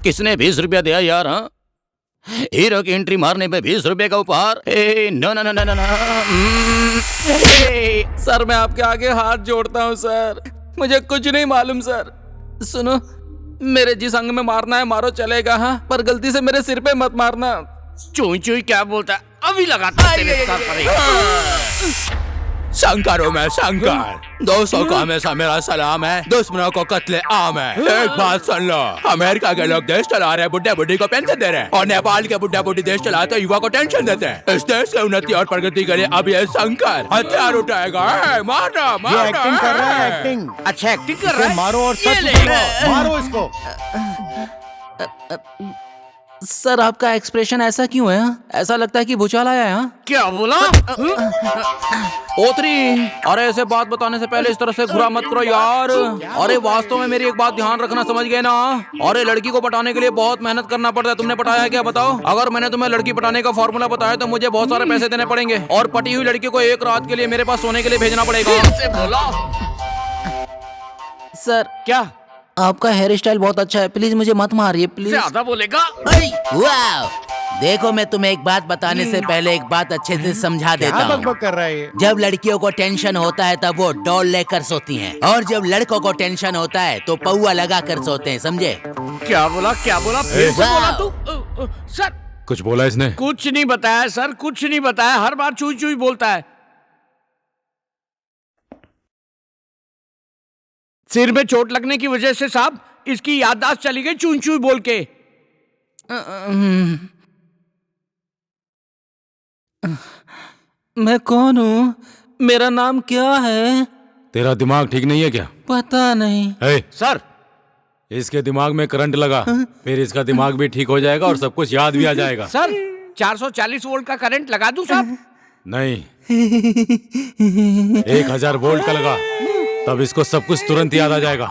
किसने 20 रुपया दिया यार? हाँ, हीरो की एंट्री मारने पे 20 रुपए का उपहार? No no no no no. Sir मैं आपके आगे हाथ जोड़ता हूँ सर, मुझे कुछ नहीं मालूम सर। सुनो, मेरे जिस अंग में मारना है मारो, चलेगा हाँ, पर गलती से मेरे सिर पे मत मारना। चुई चुई क्या बोलता है? अभी लगाता तेरे सर पर। शंकर हूँ मैं, शंकर। दोस्तों को हमेशा मेरा सलाम है, दुश्मनों को कत्ले आम है। एक बात सुन लो, अमेरिका के लोग देश चला रहे, बुढ़े बुढ़ी को पेंशन दे रहे हैं, और नेपाल के बुढ़े बुढ़ी देश चलाते युवा को टेंशन देते हैं। इस देश की उन्नति और प्रगति के लिए अब ये शंकर हथियार उठाएगा। मारना मारना। ये एक्टिंग कर रहा है, एक्टिंग। अच्छा एक्टिंग कर रहा है। मारो और सच बोलो, मारो इसको। सर आपका एक्सप्रेशन ऐसा क्यों है? ऐसा लगता है कि भूचाल आया है। क्या बोला? ओतरी, अरे ऐसे बात बताने से पहले इस तरह से घुरा मत करो यार। अरे वास्तव में मेरी एक बात ध्यान रखना, समझ गए ना? अरे लड़की को पटाने के लिए बहुत मेहनत करना पड़ता है। तुमने पटाया क्या बताओ? अगर मैंने तुम्हें लड़की पटाने का फॉर्मूला बताया तो मुझे बहुत सारे पैसे देने पड़ेंगे, और पटी हुई लड़की को एक रात के लिए मेरे पास सोने के लिए भेजना पड़ेगा। सर क्या? आपका हेयर स्टाइल बहुत अच्छा है, प्लीज मुझे मत मारिए प्लीज। ज्यादा बोलेगा? वाह! देखो, मैं तुम्हें एक बात बताने से पहले एक बात अच्छे से समझा देता क्या हूँ। बकबक कर रहा है ये? जब लड़कियों को टेंशन होता है तब वो डॉल लेकर सोती हैं, और जब लड़कों को टेंशन होता है तो पौआ लगा कर सोते हैं, समझे? क्या बोला? क्या बोला? फिर से बोला तू? सर कुछ बोला इसने? कुछ नहीं बताया सर, कुछ नहीं बताया। हर बार चुई चुई बोलता है। सिर में चोट लगने की वजह से साहब इसकी याददाश्त चली गई चुई चुई बोल के। मैं कौन हूँ? मेरा नाम क्या है? तेरा दिमाग ठीक नहीं है क्या? पता नहीं। सर इसके दिमाग में करंट लगा, फिर इसका दिमाग भी ठीक हो जाएगा और सब कुछ याद भी आ जाएगा। सर 440 वोल्ट का करंट लगा दूं साहब? नहीं, 1000 वोल्ट का लगा, तब इसको सब कुछ तुरंत याद आ जाएगा।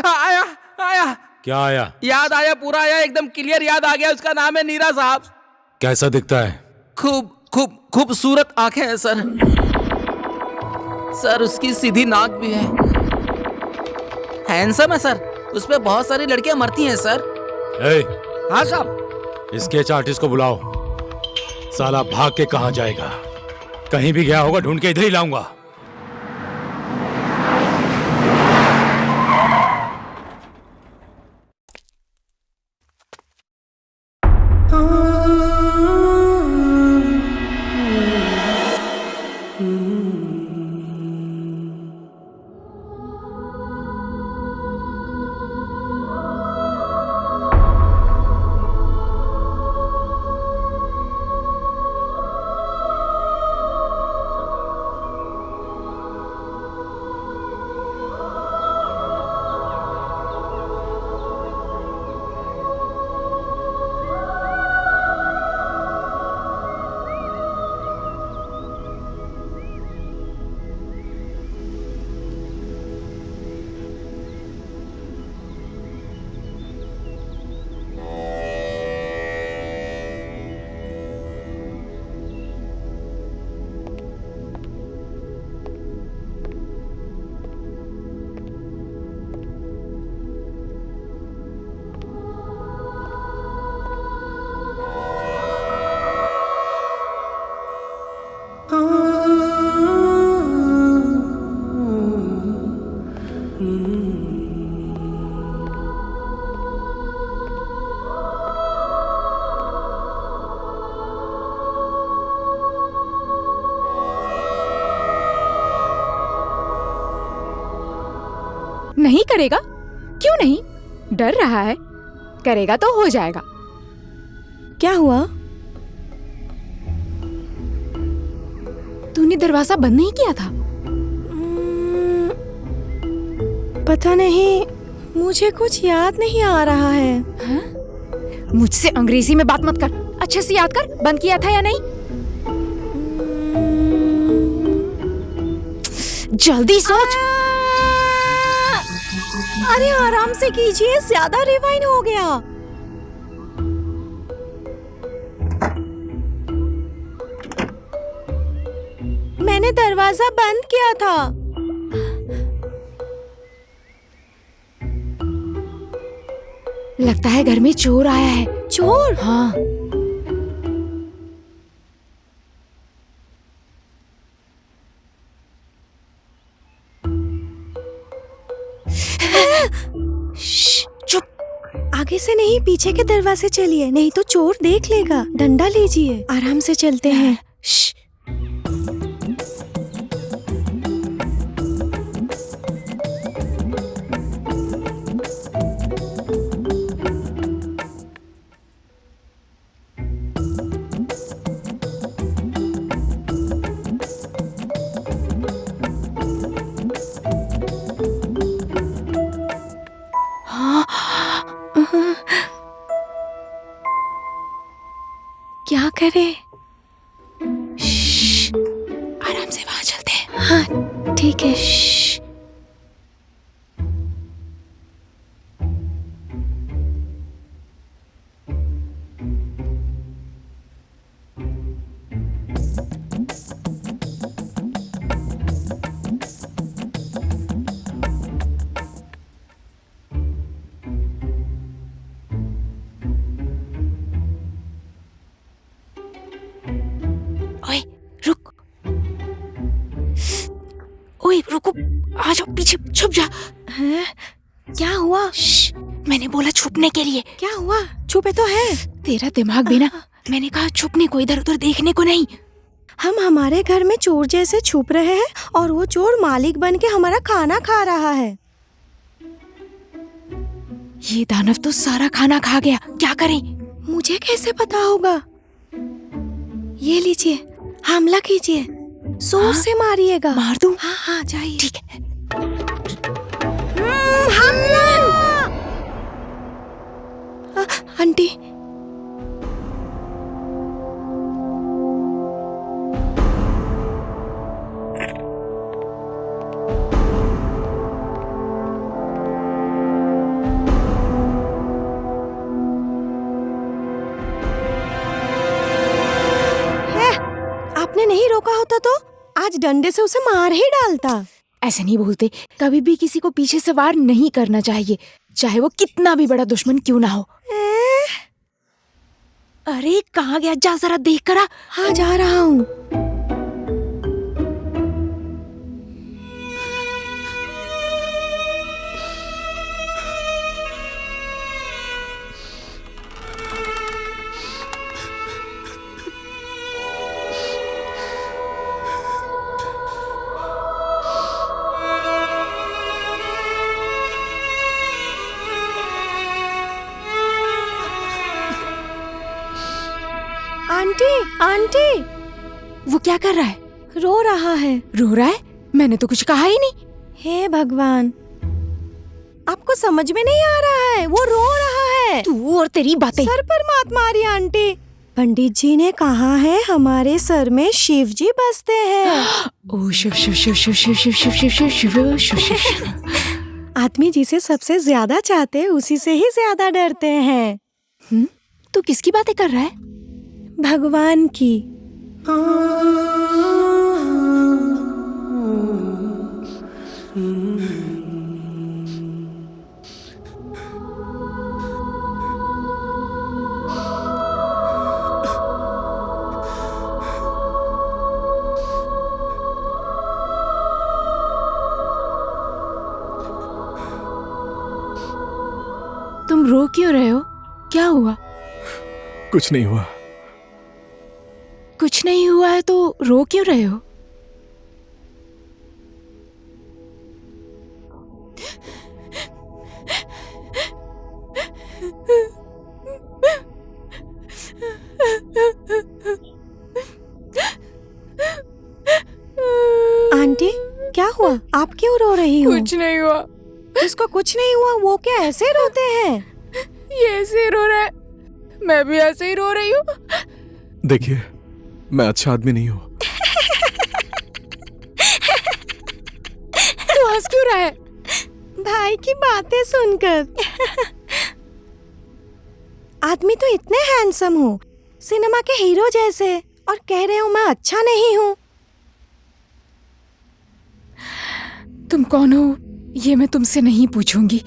आया आया। क्या आया? याद आया, पूरा आया, एकदम क्लियर याद आ गया। उसका नाम है नीरा साहब। कैसा दिखता है? खूबसूरत आंखें हैं सर। सर उसकी सीधी नाक भी है। हैंडसम है सर। उस पे बहुत सारी लड़कियां मरती हैं सर। हाँ साहब। स्केच आर्टिस्ट को बुलाओ। साला भाग के कहाँ जाएगा? कहीं भी गया होगा, ढूंढ के इधर ही लाऊंगा। नहीं करेगा? क्यों नहीं? डर रहा है? करेगा तो हो जाएगा। क्या हुआ? तूने दरवाजा बंद नहीं किया था? पता नहीं, मुझे कुछ याद नहीं आ रहा है। हा? मुझसे अंग्रेजी में बात मत कर, अच्छे से याद कर, बंद किया था या नहीं? जल्दी सोच। अरे आराम से कीजिए, ज्यादा रिवाइंड हो गया। मैंने दरवाजा बंद किया था। लगता है घर में चोर आया है। चोर? हाँ। चुप। आगे से नहीं, पीछे के दरवाजे चलिए, नहीं तो चोर देख लेगा। डंडा लीजिए, आराम से चलते हैं। क्या करें? आराम से वहां चलते हैं। हाँ ठीक है। ओए रुक, ओए रुको, आ जाओ पीछे, छुप जा। हैं? क्या हुआ? मैंने बोला छुपने के लिए। क्या हुआ? छुपे तो है। तेरा दिमाग भी ना, मैंने कहा छुपने को, इधर उधर देखने को नहीं। हम हमारे घर में चोर जैसे छुप रहे हैं और वो चोर मालिक बन के हमारा खाना खा रहा है। ये दानव तो सारा खाना खा गया, क्या करें? मुझे कैसे पता होगा? ये लीजिए, हमला कीजिए, जोर से मारिएगा। मार दूं? हाँ हाँ जाइए। ठीक है। हमला! आंटी, आपने नहीं रोका होता तो आज डंडे से उसे मार ही डालता। ऐसे नहीं बोलते, कभी भी किसी को पीछे से वार नहीं करना चाहिए, चाहे वो कितना भी बड़ा दुश्मन क्यों ना हो। अरे कहाँ गया? जा जरा देख कर आ। हाँ जा रहा हूँ। आंटी, आंटी, वो क्या कर रहा है? रो रहा है। रो रहा है? मैंने तो कुछ कहा ही नहीं। हे भगवान, आपको समझ में नहीं आ रहा है, वो रो रहा है। तू और तेरी बातें। सर पर मात मारी आंटी। पंडित जी ने कहा है हमारे सर में शिव जी बसते हैं। ओ शिव शिव शिव शिव शिव शिव शिव शिव शिव शिव शिव शिव शिव। आदमी जिसे सबसे ज्यादा चाहते हैं उसी से ही ज्यादा डरते हैं। तू किसकी बातें कर रहा है? भगवान की। तुम रो क्यों रहे हो? क्या हुआ? कुछ नहीं हुआ। कुछ नहीं हुआ है तो रो क्यों रहे हो? आंटी, क्या हुआ? आप क्यों रो रही हो? कुछ नहीं हुआ। उसको कुछ नहीं हुआ, वो क्या ऐसे रोते हैं? ये ऐसे रो रहा है। मैं भी ऐसे ही रो रही हूँ। देखिए, मैं अच्छा आदमी नहीं हूँ। तू हंस क्यों रहा है? भाई की बातें सुनकर। आदमी तो इतने हैंडसम हो, सिनेमा के हीरो जैसे, और कह रहे हो मैं अच्छा नहीं हूँ। तुम कौन हो ये मैं तुमसे नहीं पूछूंगी,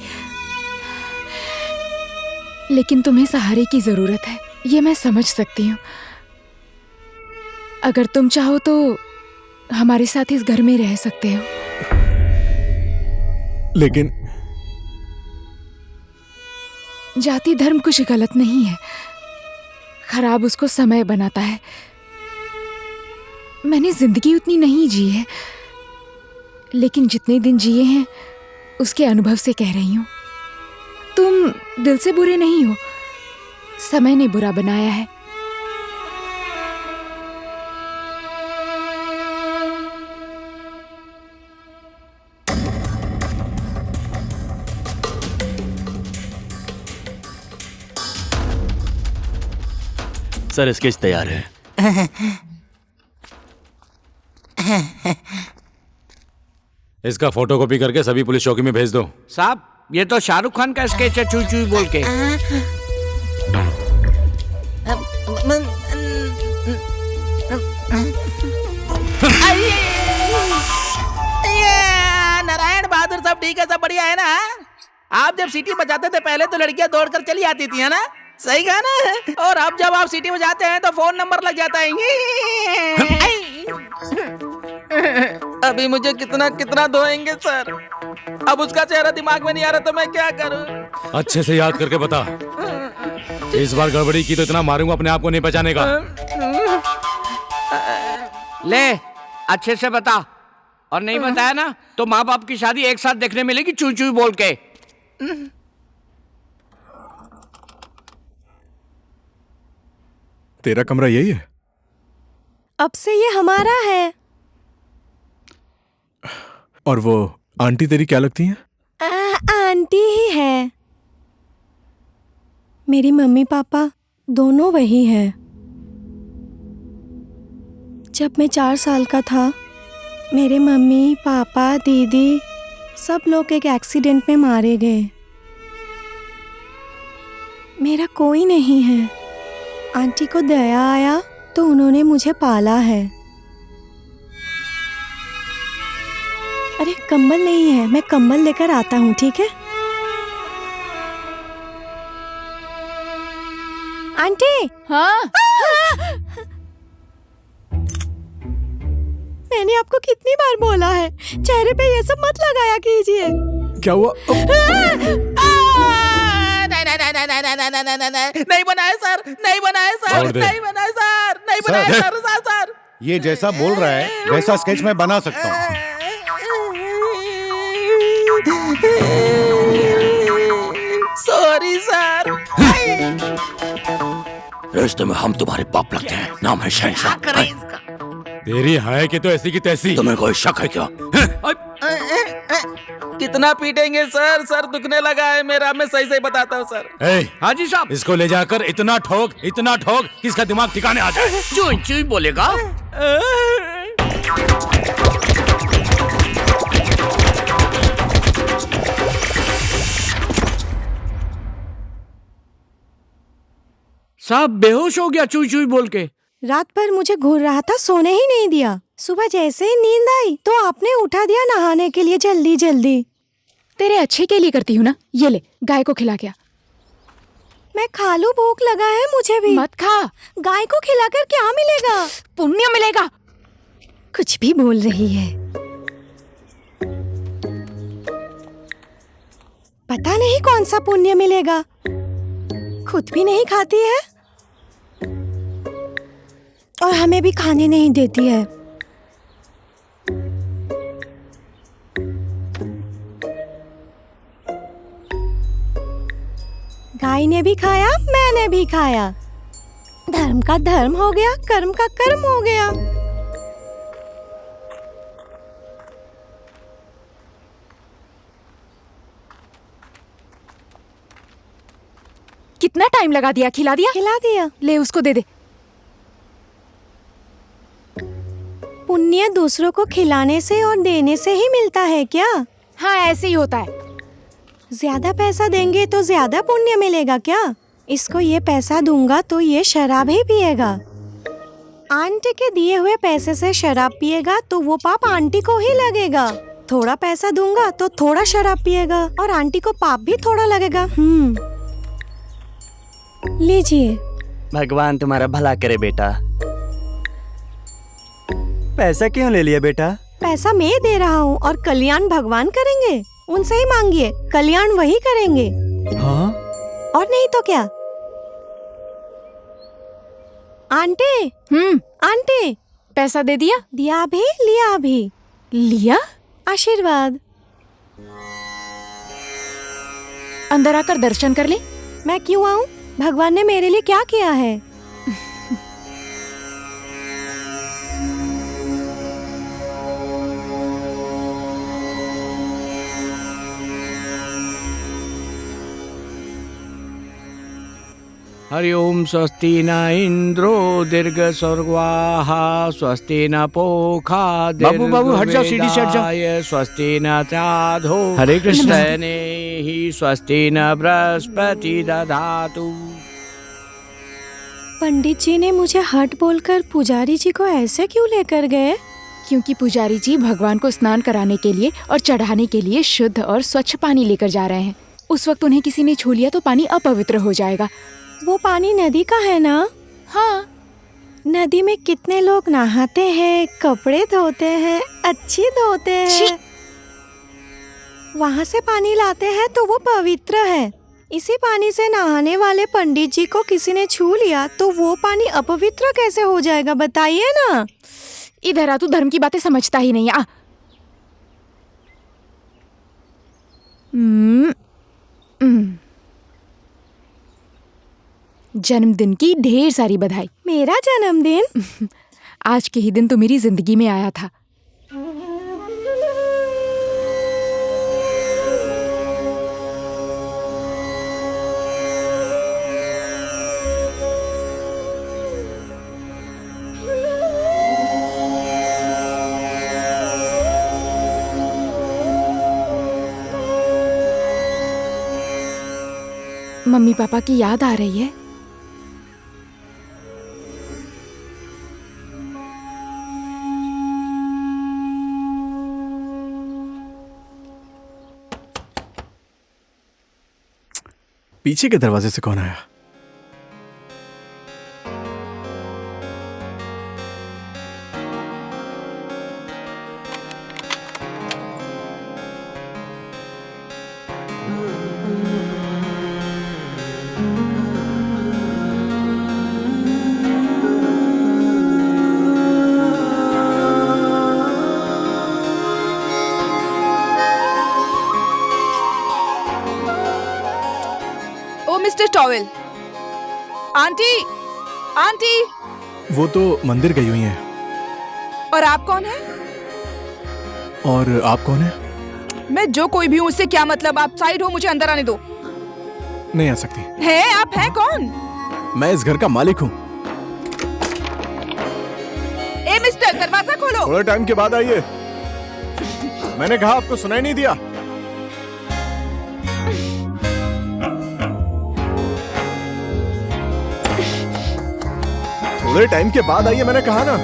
लेकिन तुम्हें सहारे की जरूरत है, ये मैं समझ सकती हूँ। अगर तुम चाहो तो हमारे साथ इस घर में रह सकते हो। लेकिन जाति धर्म कुछ गलत नहीं है, खराब उसको समय बनाता है। मैंने जिंदगी उतनी नहीं जी है, लेकिन जितने दिन जिए हैं उसके अनुभव से कह रही हूं। तुम दिल से बुरे नहीं हो, समय ने बुरा बनाया है। सर स्केच तैयार है। इसका फोटोकॉपी करके सभी पुलिस चौकी में भेज दो। साहब, ये तो शाहरुख खान का स्केच है, चुई चुई बोल के। नारायण बहादुर, सब ठीक है, सब बढ़िया है ना? आप जब सीटी बजाते थे पहले तो लड़कियां दौड़कर चली आती थी, है ना? सही कहा ना? और अब जब आप सीटी बजाते हैं तो फोन नंबर लग जाता है। अभी मुझे कितना कितना धोएंगे सर? अब उसका चेहरा दिमाग में नहीं आ रहा तो मैं क्या करूं? अच्छे से याद करके बता। इस बार गड़बड़ी की तो इतना मारूंगा अपने आप को नहीं पहचानेगा। ले, अच्छे से बता, और नहीं बताया ना तो माँ बाप की शादी एक साथ देखने मिलेगी, चुई चुई बोल के। तेरा कमरा यही है? अब से ये हमारा है। और वो आंटी तेरी क्या लगती हैं? आंटी ही है। मेरी मम्मी पापा दोनों वही हैं। जब मैं 4 साल का था, मेरे मम्मी पापा दीदी सब लोग एक एक्सीडेंट में मारे गए। मेरा कोई नहीं है। आंटी को दया आया तो उन्होंने मुझे पाला है। अरे कंबल नहीं है, मैं कंबल लेकर आता हूँ, ठीक है? आंटी। हाँ? मैंने आपको कितनी बार बोला है, चेहरे पे ये सब मत लगाया कीजिए। क्या हुआ? नहीं बनाए सर, नहीं बनाए सर, छोड़ दे। नहीं बनाए सर, नहीं बनाए सर, सर, सर। ये जैसा बोल रहा है वैसा स्केच मैं बना सकता हूँ। Sorry sir. रिश्ते में हम तुम्हारे बाप लगते हैं, नाम है शहनशाह। तेरी है कि तो ऐसी की तैसी। तुम्हें कोई शक है क्या? कितना पीटेंगे सर? सर दुखने लगा है मेरा, मैं सही सही बताता हूँ सर। ए, हाँ जी साहब। इसको ले जाकर इतना ठोक कि इसका दिमाग ठिकाने आ जाए। चुई चुई बोलेगा। साहब बेहोश हो गया चुई चुई बोल के। रात भर मुझे घूर रहा था, सोने ही नहीं दिया। सुबह जैसे ही नींद आई तो आपने उठा दिया नहाने के लिए जल्दी जल्दी। तेरे अच्छे के लिए करती हूँ ना, ये ले गाय को खिला गया। मैं खा लूं, भूख लगा है मुझे भी। मत खा, गाय को खिलाकर क्या मिलेगा? पुण्य मिलेगा। कुछ भी बोल रही है। पता नहीं कौन सा पुण्य मिलेगा। खुद भी नहीं खाती है और हमें भी खाने नहीं देती है। गाय ने भी खाया, मैंने भी खाया। धर्म का धर्म हो गया, कर्म का कर्म हो गया। कितना टाइम लगा दिया, खिला दिया? खिला दिया। ले उसको दे दे। पुण्य दूसरों को खिलाने से और देने से ही मिलता है क्या? हाँ, ऐसे ही होता है। ज्यादा पैसा देंगे तो ज्यादा पुण्य मिलेगा क्या? इसको ये पैसा दूंगा तो ये शराब ही पिएगा। आंटी के दिए हुए पैसे से शराब पिएगा तो वो पाप आंटी को ही लगेगा। थोड़ा पैसा दूंगा तो थोड़ा शराब पिएगा और आंटी को पाप भी थोड़ा लगेगा। लीजिए। भगवान तुम्हारा भला करे बेटा। पैसा क्यों ले लिया बेटा? पैसा मैं दे रहा हूँ और कल्याण भगवान करेंगे। उनसे ही मांगिए, कल्याण वही करेंगे। हाँ? और नहीं तो क्या? आंटी, आंटी, पैसा दे दिया? दिया भी, लिया भी। लिया? आशीर्वाद। अंदर आकर दर्शन कर ले। मैं क्यों आऊँ? भगवान ने मेरे लिए क्या किया है? हरि ओम। स्वस्ति न इंद्रो दीर्घ स्वर्गवाः, स्वस्ति न पोखा बाबू, हट जाओ, सीढ़ी से हट जाओ। स्वस्ति न चाधो हरे कृष्ण। ही स्वस्ति न बृहस्पति दधातु। पंडित जी ने मुझे हट बोलकर पुजारी जी को ऐसे क्यों लेकर गए? क्योंकि पुजारी जी भगवान को स्नान कराने के लिए और चढ़ाने के लिए शुद्ध और स्वच्छ पानी लेकर जा रहे हैं। उस वक्त उन्हें किसी ने छू लिया तो पानी अपवित्र हो जाएगा। वो पानी नदी का है ना? हाँ। नदी में कितने लोग नहाते हैं, कपड़े धोते हैं, अच्छी धोते हैं। वहाँ से पानी लाते हैं तो वो पवित्र है। इसी पानी से नहाने वाले पंडित जी को किसी ने छू लिया तो वो पानी अपवित्र कैसे हो जाएगा, बताइए ना। इधर आ, तू धर्म की बातें समझता ही नहीं। आ जन्मदिन की ढेर सारी बधाई। मेरा जन्मदिन? आज के ही दिन तो मेरी जिंदगी में आया था। मम्मी पापा की याद आ रही है। पीछे के दरवाजे से कौन आया? Mister towel. Aunty, aunty. वो तो मंदिर गई हुई हैं। और आप कौन हैं? और आप कौन हैं? मैं जो कोई भी हूँ, उससे क्या मतलब? आप साइड हो, मुझे अंदर आने दो। नहीं आ सकती। हैं? आप हैं कौन? मैं इस घर का मालिक हूँ। ए मिस्टर, दरवाजा खोलो। थोड़े टाइम के बाद आइए। मैंने कहा, आपको सुनाई नहीं दिया? थोड़े टाइम के बाद आइए, मैंने कहा ना।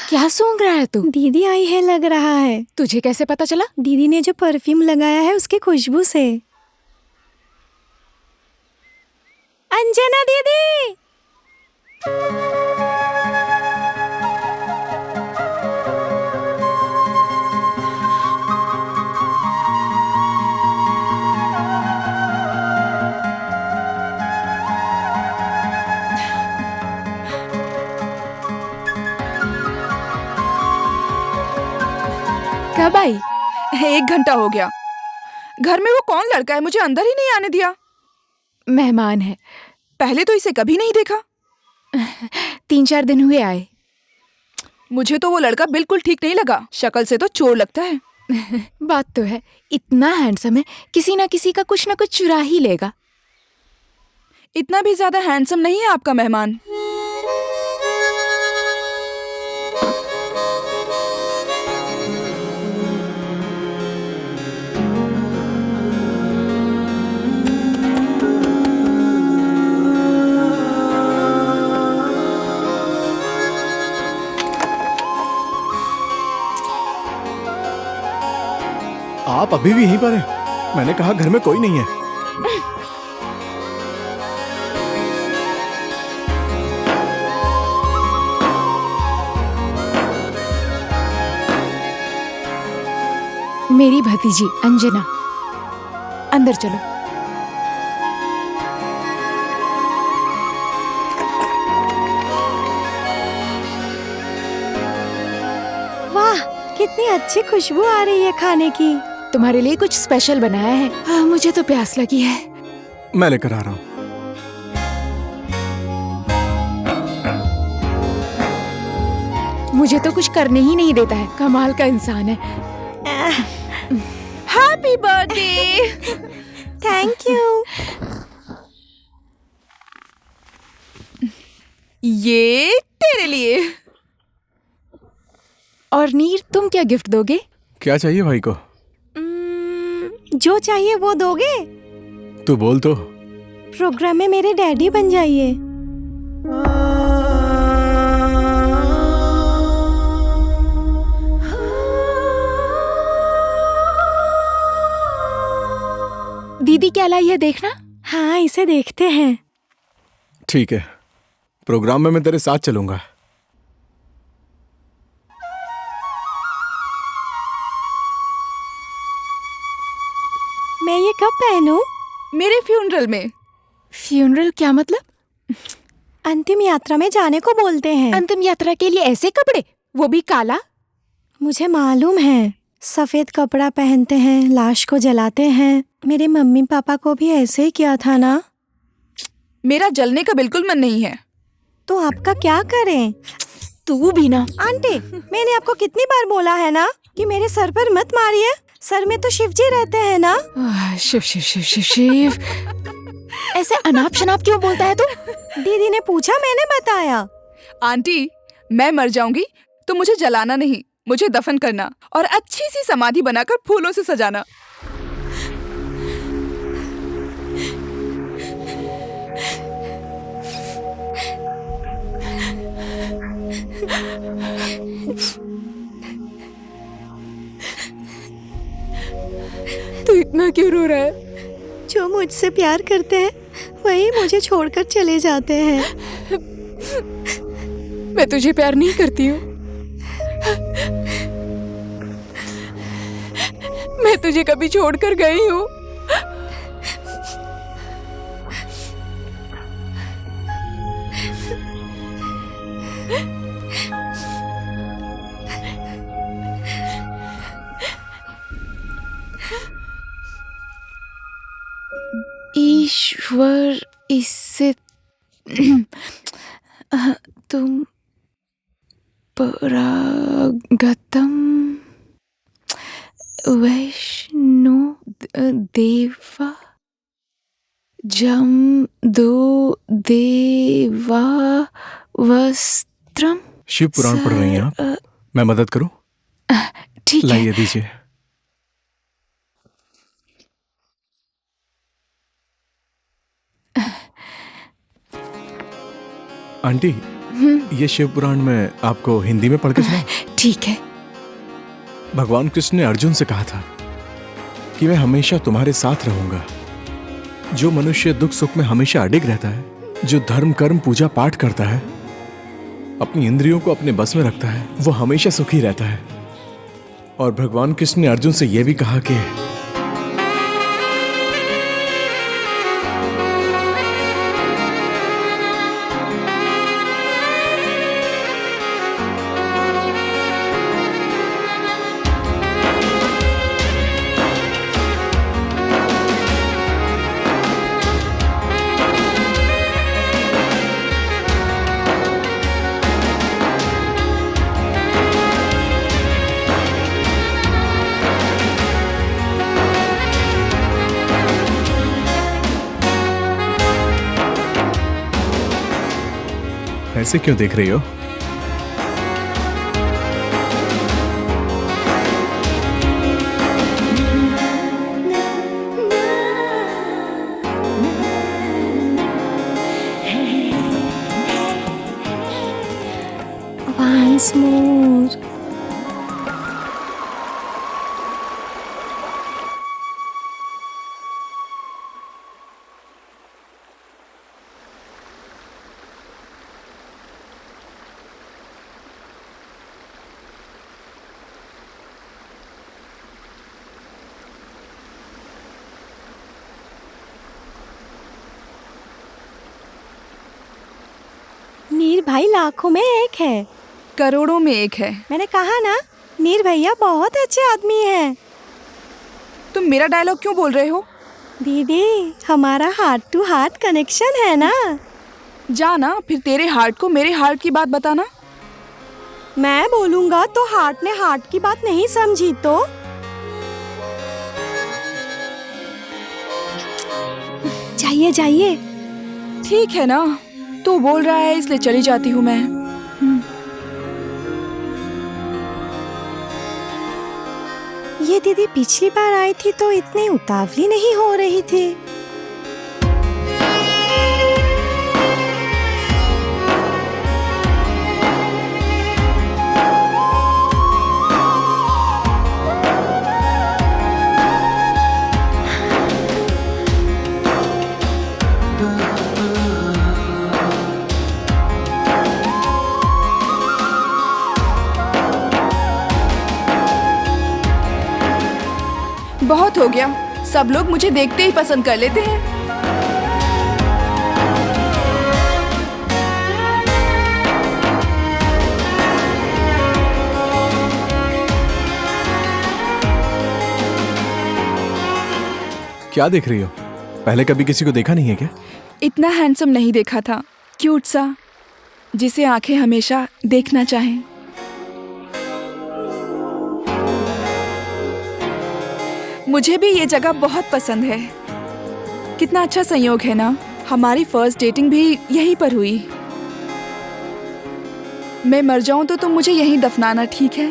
क्या सूंघ रहा है तू? दीदी आई है लग रहा है। तुझे कैसे पता चला? दीदी ने जो परफ्यूम लगाया है उसकी खुशबू से। अंजना दीदी। कब आई? 1 घंटा हो गया। घर में वो कौन लड़का है, मुझे अंदर ही नहीं आने दिया। मेहमान है, पहले तो इसे कभी नहीं देखा। 3-4 दिन हुए आए। मुझे तो वो लड़का बिल्कुल ठीक नहीं लगा, शक्ल से तो चोर लगता है। बात तो है, इतना हैंडसम है, किसी ना किसी का कुछ ना कुछ चुरा ही लेगा। इतना भी ज्यादा हैंडसम नहीं है आपका मेहमान। आप अभी भी यहीं पर हैं? मैंने कहा घर में कोई नहीं है। मेरी भतीजी अंजना, अंदर चलो। वाह, कितनी अच्छी खुशबू आ रही है खाने की। तुम्हारे लिए कुछ स्पेशल बनाया है। मुझे तो प्यास लगी है। मैं लेकर आ रहा हूँ। मुझे तो कुछ करने ही नहीं देता है, कमाल का इंसान है। Happy birthday. Thank you. ये तेरे लिए। और नीर, तुम क्या गिफ्ट दोगे? क्या चाहिए भाई को? जो चाहिए वो दोगे? तू बोल तो। प्रोग्राम में मेरे डैडी बन जाइए। दीदी क्या लाई है, देखना। हाँ, इसे देखते हैं। ठीक है, प्रोग्राम में मैं तेरे साथ चलूंगा। मैं ये कब पहनूं? मेरे फ्यूनरल में। फ्यूनरल क्या मतलब? अंतिम यात्रा में जाने को बोलते हैं। अंतिम यात्रा के लिए ऐसे कपड़े, वो भी काला? मुझे मालूम है, सफेद कपड़ा पहनते हैं, लाश को जलाते हैं। मेरे मम्मी पापा को भी ऐसे ही किया था ना। मेरा जलने का बिल्कुल मन नहीं है। तो आपका क्या करें? तू भी ना। आंटी, मैंने आपको कितनी बार बोला है ना कि मेरे सर पर मत मारिए। सर में तो शिव जी रहते हैं ना। शिव शिव शिव शिव शिव। ऐसे अनाप शनाप क्यों बोलता है तू? दीदी ने पूछा, मैंने बताया। आंटी, मैं मर जाऊंगी तो मुझे जलाना नहीं, मुझे दफन करना और अच्छी सी समाधि बनाकर फूलों से सजाना। तू इतना क्यों रो रहा है? जो मुझसे प्यार करते हैं वही मुझे छोड़कर चले जाते हैं। मैं तुझे प्यार नहीं करती हूँ। मैं तुझे कभी छोड़कर गई हूँ? ईश्वर, इससे तुम परागतम वैष्णो देवा जम दो देवा वस्त्रम। शिव पुराण पढ़ रही हैं आप? मैं मदद करूं? ठीक है। लाइए दीजिए। आंटी, ये शिव पुराण में आपको हिंदी में पढ़ के सुना। ठीक है। भगवान कृष्ण ने अर्जुन से कहा था कि मैं हमेशा तुम्हारे साथ रहूंगा। जो मनुष्य दुख सुख में हमेशा अडिग रहता है, जो धर्म कर्म पूजा पाठ करता है, अपनी इंद्रियों को अपने बस में रखता है, वो हमेशा सुखी रहता है। और भगवान कृष्ण ने अर्जुन से यह भी कहा कि ऐसे क्यों देख रही हो? Once more. नीर भाई लाखों में एक है, करोड़ों में एक है। मैंने कहा ना, नीर भैया बहुत अच्छे आदमी हैं। तुम मेरा डायलॉग क्यों बोल रहे हो? दीदी, हमारा हार्ट टू हार्ट कनेक्शन है ना। जाना, फिर तेरे हार्ट को मेरे हार्ट की बात बताना। मैं बोलूंगा तो हार्ट ने हार्ट की बात नहीं समझी तो? जाइए जाइए। ठीक है ना, तू बोल रहा है इसलिए चली जाती हूँ मैं। ये दीदी पिछली बार आई थी तो इतनी उतावली नहीं हो रही थी। बहुत हो गया, सब लोग मुझे देखते ही पसंद कर लेते हैं। क्या देख रही हो? पहले कभी किसी को देखा नहीं है क्या? इतना हैंडसम नहीं देखा था, क्यूट सा, जिसे आंखें हमेशा देखना चाहें। मुझे भी ये जगह बहुत पसंद है। कितना अच्छा संयोग है ना, हमारी फर्स्ट डेटिंग भी यहीं पर हुई। मैं मर जाऊं तो तुम मुझे यहीं दफनाना, ठीक है?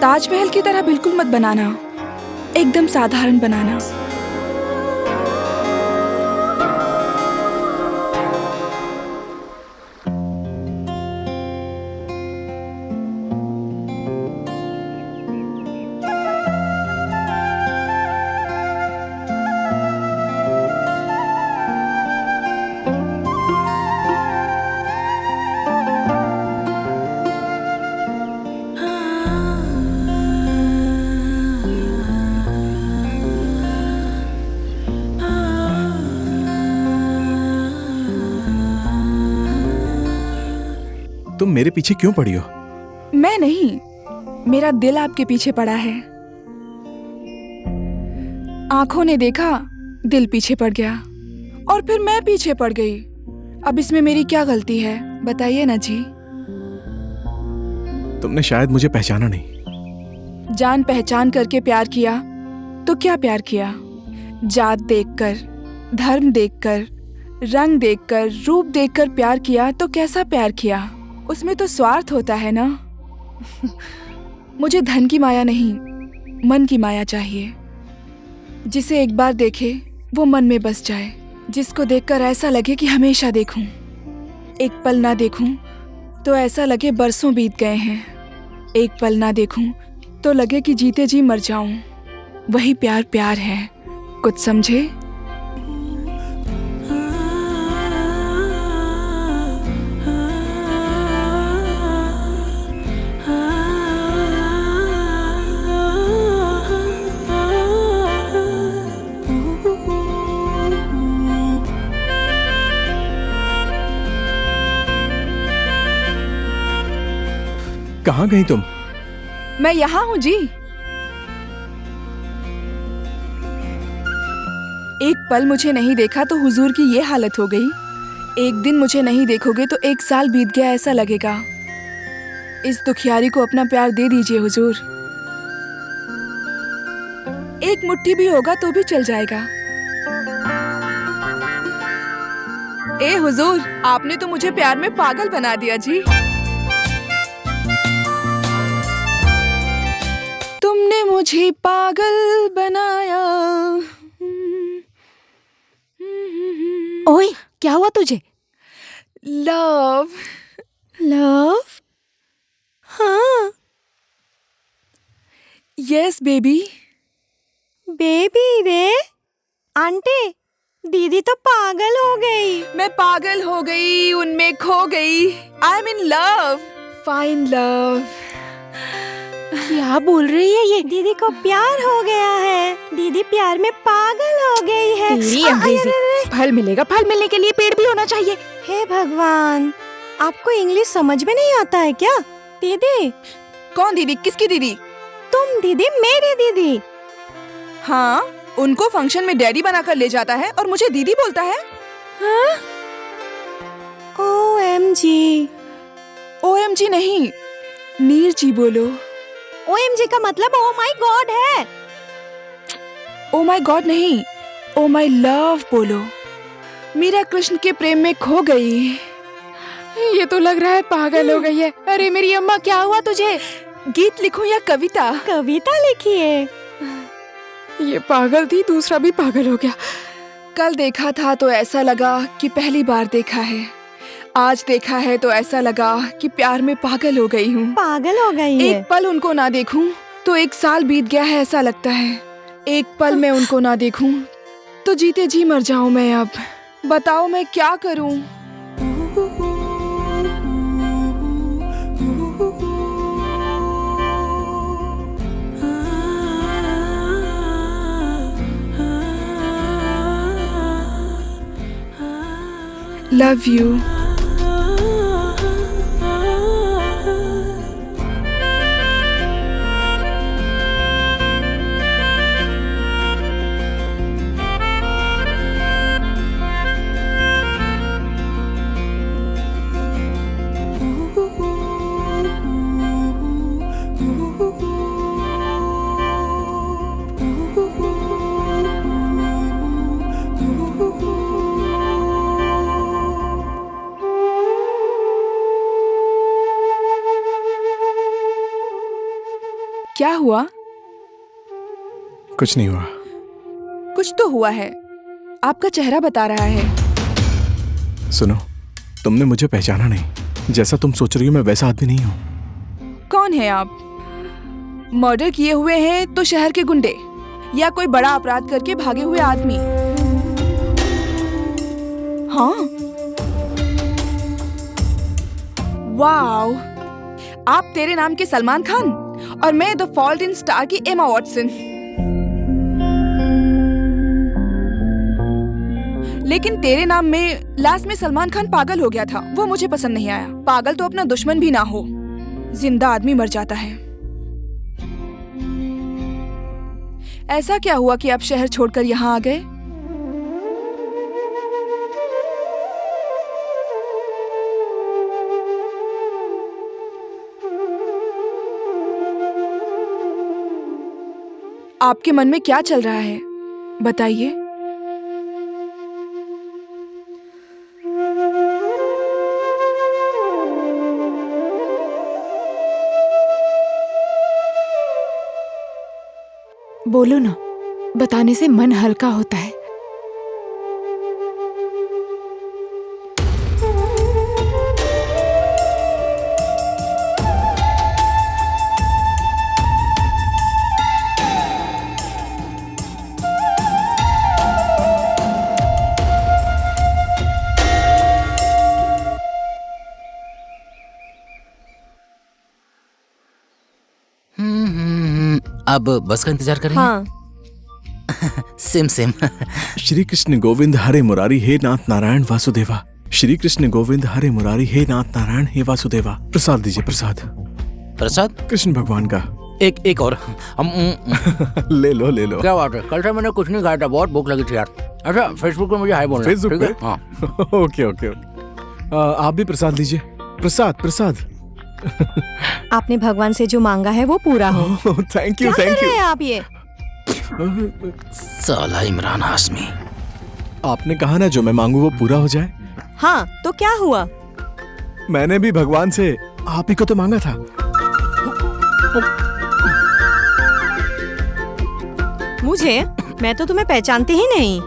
ताजमहल की तरह बिल्कुल मत बनाना, एकदम साधारण बनाना। तुम मेरे पीछे क्यों पड़ी हो? मैं नहीं, मेरा दिल आपके पीछे पड़ा है। आंखों ने देखा, दिल पीछे पड़ गया, और फिर मैं पीछे पड़ गई। अब इसमें मेरी क्या गलती है, बताइए ना जी। तुमने शायद मुझे पहचाना नहीं। जान पहचान करके प्यार किया तो क्या प्यार किया? जात देखकर, धर्म देखकर, रंग देखकर, रूप देखकर प्यार किया तो कैसा प्यार किया? उसमें तो स्वार्थ होता है ना। मुझे धन की माया नहीं, मन की माया चाहिए। जिसे एक बार देखे वो मन में बस जाए, जिसको देखकर ऐसा लगे कि हमेशा देखूं। एक पल ना देखूं तो ऐसा लगे बरसों बीत गए हैं। एक पल ना देखूं तो लगे कि जीते जी मर जाऊं। वही प्यार प्यार है, कुछ समझे? कहाँ गई तुम? मैं यहाँ हूँ जी। एक पल मुझे नहीं देखा तो हुजूर की ये हालत हो गई। एक दिन मुझे नहीं देखोगे तो 1 साल बीत गया ऐसा लगेगा। इस दुखियारी को अपना प्यार दे दीजिए हुजूर। एक मुट्ठी भी होगा तो भी चल जाएगा। ए हुजूर, आपने तो मुझे प्यार में पागल बना दिया जी। तुमने मुझे पागल बनाया। ओए, क्या हुआ तुझे? लव। लव? हाँ। Yes baby. बेबी रे? आंटी, दीदी तो पागल हो गई। मैं पागल हो गई, उनमें खो गई। I am in love, fine love. क्या बोल रही है ये? दीदी को प्यार हो गया है। दीदी प्यार में पागल हो गई है। तेरी अंग्रेजी। फल मिलेगा, फल मिलने के लिए पेड़ भी होना चाहिए। हे भगवान, आपको इंग्लिश समझ में नहीं आता है क्या? दीदी। कौन दीदी? किसकी दीदी? तुम दीदी, मेरी दीदी। हाँ, उनको फंक्शन में डैडी बनाकर ले जाता है और मुझे दीदी बोलता है। हाँ? OMG। OMG नहीं, नीर जी बोलो। OMG का मतलब ओ माई गॉड है। ओ माई गॉड नहीं, ओ माई लव बोलो। मीरा कृष्ण के प्रेम में खो गई। ये तो लग रहा है पागल हो गई है। अरे मेरी अम्मा, क्या हुआ तुझे? गीत लिखूं या कविता? कविता लिखिए। ये पागल थी, दूसरा भी पागल हो गया। कल देखा था तो ऐसा लगा कि पहली बार देखा है। आज देखा है तो ऐसा लगा कि प्यार में पागल हो गई हूँ। पागल हो गई है। एक पल उनको ना देखूं तो 1 साल बीत गया है ऐसा लगता है। एक पल में उनको ना देखूं तो जीते जी मर जाऊं मैं। अब बताओ मैं क्या करूं? Love you. क्या हुआ? कुछ नहीं हुआ। कुछ तो हुआ है, आपका चेहरा बता रहा है। सुनो, तुमने मुझे पहचाना नहीं। जैसा तुम सोच रही हो मैं वैसा आदमी नहीं हूँ। कौन है आप? मर्डर किए हुए हैं तो शहर के गुंडे, या कोई बड़ा अपराध करके भागे हुए आदमी? हाँ। वाओ, आप तेरे नाम के सलमान खान और मैं द फॉल्ट इन स्टार की एमा वॉटसन। लेकिन तेरे नाम में लास्ट में सलमान खान पागल हो गया था, वो मुझे पसंद नहीं आया। पागल तो अपना दुश्मन भी ना हो, जिंदा आदमी मर जाता है। ऐसा क्या हुआ कि आप शहर छोड़कर यहाँ आ गए? आपके मन में क्या चल रहा है, बताइए। बोलो ना, बताने से मन हल्का होता है। अब बस का इंतजार करेंगे। हाँ। Same same. श्री कृष्ण गोविंद हरे मुरारी हे नाथ नारायण वासुदेवा। श्री कृष्ण गोविंद हरे मुरारी हे नाथ नारायण हे वासुदेवा। प्रसाद दीजिए, प्रसाद। प्रसाद? कृष्ण भगवान का। एक और। ले लो ले लो। क्या बात है, कल से मैंने कुछ नहीं खाया था, बहुत भूख लगी थी यार। अच्छा, फेसबुक पे मुझे हाय बोलना। फेसबुक पे? हाँ। Okay okay. आप भी प्रसाद लीजिए। प्रसाद प्रसाद। आपने भगवान से जो मांगा है वो पूरा हो। थैंक यू क्या थैंक कर यू। रहे हैं आप ये? साला इमरान हाशमी। आपने कहा ना जो मैं मांगू वो पूरा हो जाए। हाँ, तो क्या हुआ? मैंने भी भगवान से आप ही को तो मांगा था। मुझे? मैं तो तुम्हें पहचानती ही नहीं।